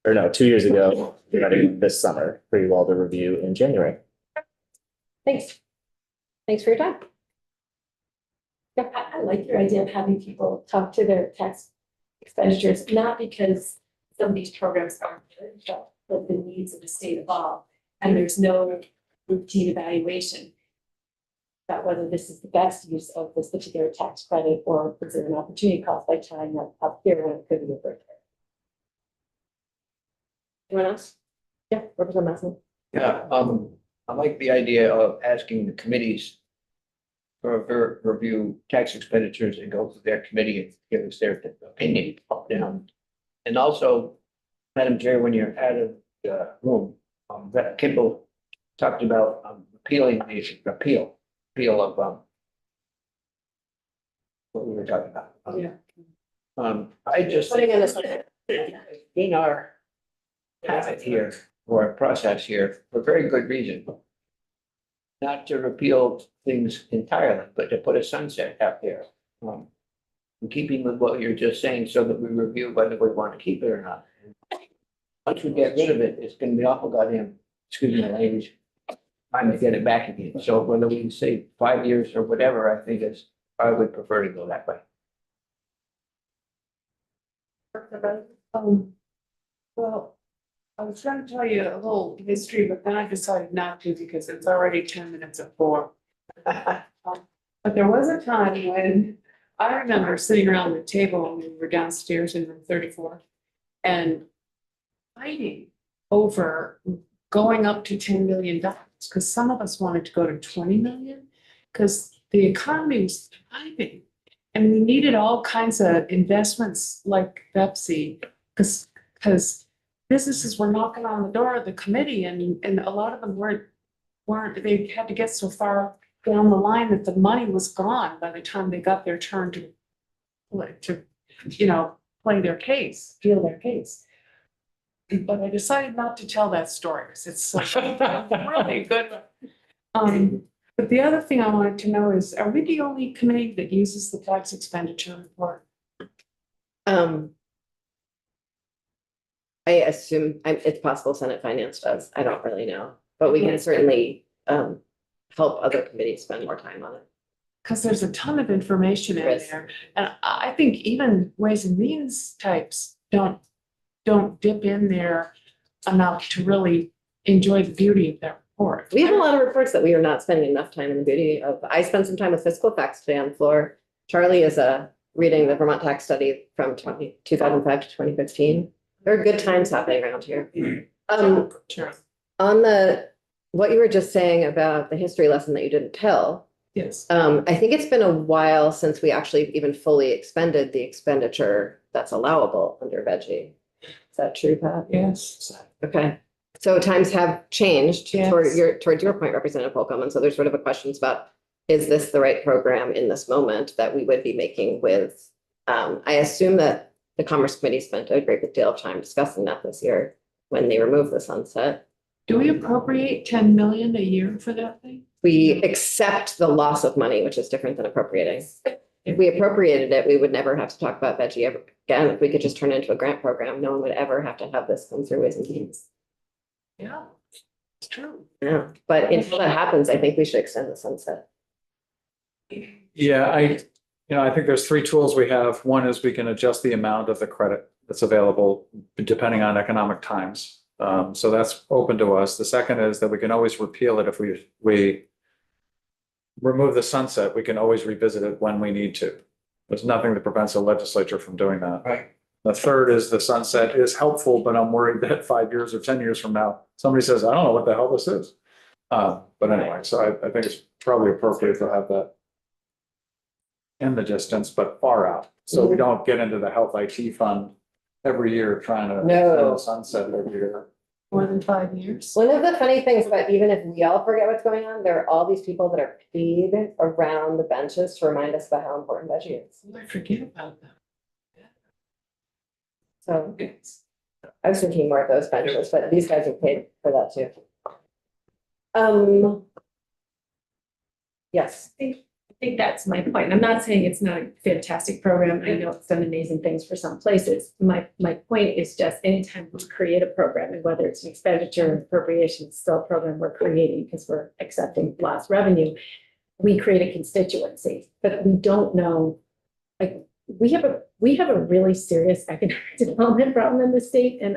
or no, 2 years ago, we're writing this summer for you all to review in January. Thanks. Thanks for your time. Yeah, I like your idea of having people talk to their tax expenditures, not because some of these programs aren't good, but the needs of the state evolve. And there's no routine evaluation about whether this is the best use of this particular tax credit, or is there an opportunity cost by tying that up here when it could be a birthday. Anyone else? Yeah, Representative Masson. Yeah, I like the idea of asking the committees for review tax expenditures and go to their committee and give us their opinion up down. And also, Madam Chair, when you're out of the room, that Kimball talked about repealing the repeal of what we were talking about. I just. Putting in this. In our habit here, or process here, for very good reason. Not to repeal things entirely, but to put a sunset out there. In keeping with what you're just saying, so that we review whether we want to keep it or not. Once we get rid of it, it's gonna be awful goddamn, excuse me, language, time to get it back again. So whether we say 5 years or whatever, I think I would prefer to go that way. Well, I was trying to tell you a little history, but then I decided not to because it's already 10 minutes of 4. But there was a time when I remember sitting around the table when we were downstairs in room 34 and fighting over going up to $10 million because some of us wanted to go to 20 million because the economy was thriving and we needed all kinds of investments like Pepsi because businesses were knocking on the door of the committee and a lot of them weren't, they had to get so far down the line that the money was gone by the time they got their turn to, play their case, feel their case. But I decided not to tell that story because it's so really good. But the other thing I wanted to know is, are we the only committee that uses the tax expenditure report? I assume it's possible Senate Finance does. I don't really know, but we can certainly help other committees spend more time on it. Because there's a ton of information in Yes. there. And I think even Ways and Means types don't dip in there enough to really enjoy the beauty of their report. We have a lot of reports that we are not spending enough time in the beauty of. I spent some time with fiscal facts today on the floor. Charlie is reading the Vermont tax study from 2005 to 2015. There are good times happening around here. Sure. On what you were just saying about the history lesson that you didn't tell, Yes. I think it's been a while since we actually even fully expended the expenditure that's allowable under veggie. Is that true, Pat? Yes. Okay, so times have changed Yes. towards your point, Representative Holcomb, and so there's sort of a questions about, is this the right program in this moment that we would be making with, I assume that the Commerce Committee spent a great deal of time discussing that this year when they removed the sunset. Do we appropriate 10 million a year for that thing? We accept the loss of money, which is different than appropriating. If we appropriated it, we would never have to talk about veggie ever again. If we could just turn it into a grant program, no one would ever have to have this come through Ways and Means. Yeah, it's true. Yeah, but until that happens, I think we should extend the sunset. Yeah, I think there's 3 tools we have. One is we can adjust the amount of the credit that's available depending on economic times. So that's open to us. The second is that we can always repeal it if we remove the sunset. We can always revisit it when we need to. There's nothing that prevents the legislature from doing that. Right. The third is the sunset is helpful, but I'm worried that 5 years or 10 years from now, somebody says, I don't know what the hell this is. But anyway, so I think it's probably appropriate to have that in the distance, but far out. So we don't get into the health IT fund every year trying to No. sunset every year. More than 5 years. One of the funny things about even if we all forget what's going on, there are all these people that are paid around the benches to remind us about how important veggie is. I forget about that. So I was thinking more of those benches, but these guys are paid for that too. Yes. I think that's my point. I'm not saying it's not a fantastic program. I know it's done amazing things for some places. My point is just anytime we create a program, and whether it's an expenditure or appropriation, it's still a program we're creating because we're accepting lost revenue. We create a constituency, but we don't know, like, we have a really serious economic development problem in the state, and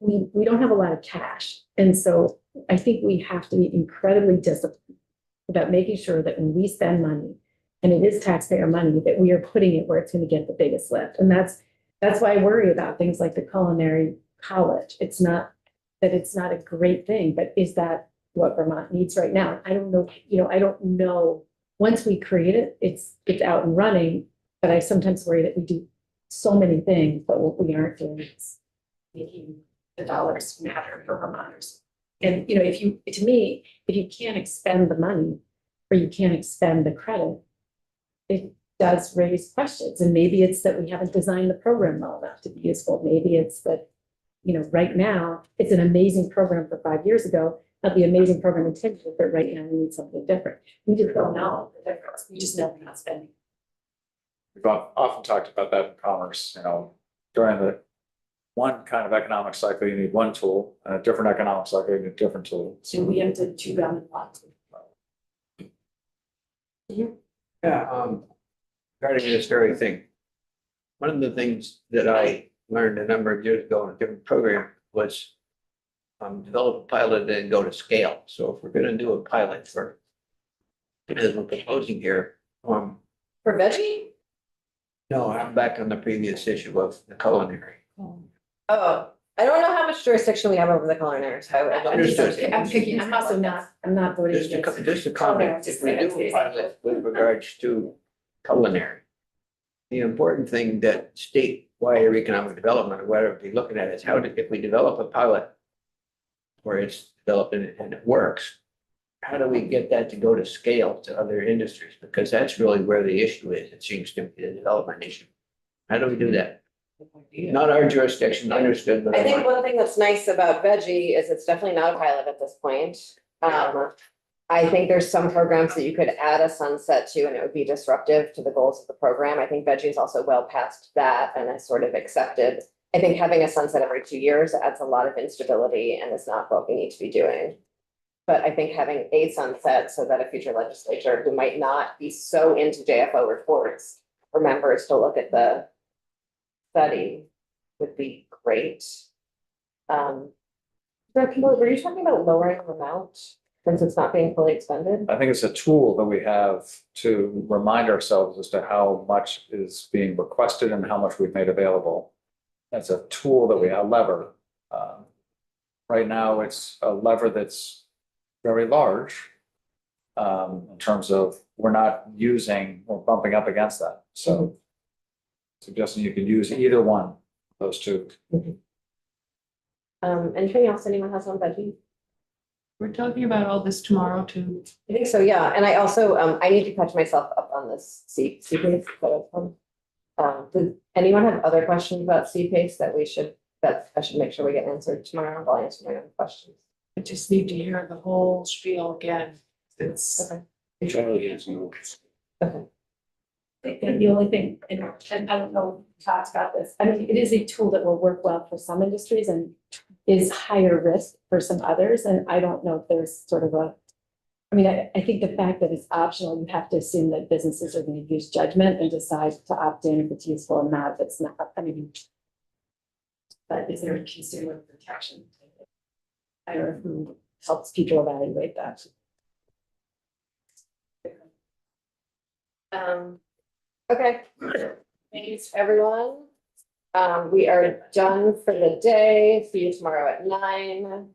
we don't have a lot of cash. And so I think we have to be incredibly disciplined about making sure that when we spend money, and it is taxpayer money, that we are putting it where it's going to get the biggest lift. And that's why I worry about things like the culinary college. It's not that it's not a great thing, but is that what Vermont needs right now? I don't know, I don't know. Once we create it, it's out and running, but I sometimes worry that we do so many things, but what we aren't doing is making the dollars matter for Vermonters. And, to me, if you can't expend the money or you can't expend the credit, it does raise questions. And maybe it's that we haven't designed the program well enough to be useful. Maybe it's that, right now, it's an amazing program for 5 years ago, not the amazing program in 10 years, but right now we need something different. We just don't know the difference. We just know we're not spending. We've often talked about that in commerce, during the one kind of economic cycle, you need one tool, and a different economic cycle, you need a different tool. So we have to chew gum and lots. Yeah, regarding this very thing. One of the things that I learned a number of years ago in a different program was develop a pilot and go to scale. So if we're gonna do a pilot for, as we're proposing here, For veggie? no, I'm back on the previous issue of the culinary. Oh, I don't know how much jurisdiction we have over the culinary, so. Understood. I'm picking, I'm also not, I'm not voting Just a, against. just a comment, if we do a pilot with regards to culinary, the important thing that statewide or economic development or whatever we looking at is how to, if we develop a pilot where it's developed and it works, how do we get that to go to scale to other industries? Because that's really where the issue is. It seems to be the development issue. How do we do that? Not our jurisdiction, understood, but I think one thing that's nice about veggie is it's definitely not a pilot at this point. I think there's some programs that you could add a sunset to and it would be disruptive to the goals of the program. I think veggie is also well past that and is sort of accepted. I think having a sunset every 2 years adds a lot of instability and is not what we need to be doing. But I think having a sunset so that a future legislature who might not be so into JFO reports remembers to look at the study would be great. Were you talking about lowering the amount since it's not being fully expended? I think it's a tool that we have to remind ourselves as to how much is being requested and how much we've made available. That's a tool that we have, lever. Right now, it's a lever that's very large in terms of we're not using, we're bumping up against that. So suggesting you could use either one, of those two. Anything else anyone has on veggie? We're talking about all this tomorrow too. I think so, yeah, and I also, I need to catch myself up on this CPACE. Does anyone have other questions about CPACE that I should make sure we get answered tomorrow? I'll answer my own questions. I just need to hear the whole spiel again. It's. Okay. Charlie has no. Okay. And the only thing, and I don't know if we talked about this, I mean, it is a tool that will work well for some industries and is higher risk for some others, and I don't know if there's sort of a. I mean, I think the fact that it's optional, you have to assume that businesses are going to use judgment and decide to opt in if it's useful or not, if it's not, I mean. But is there a consumer protection? I don't know who helps people evaluate that. Okay, thanks, everyone. We are done for the day. See you tomorrow at 9.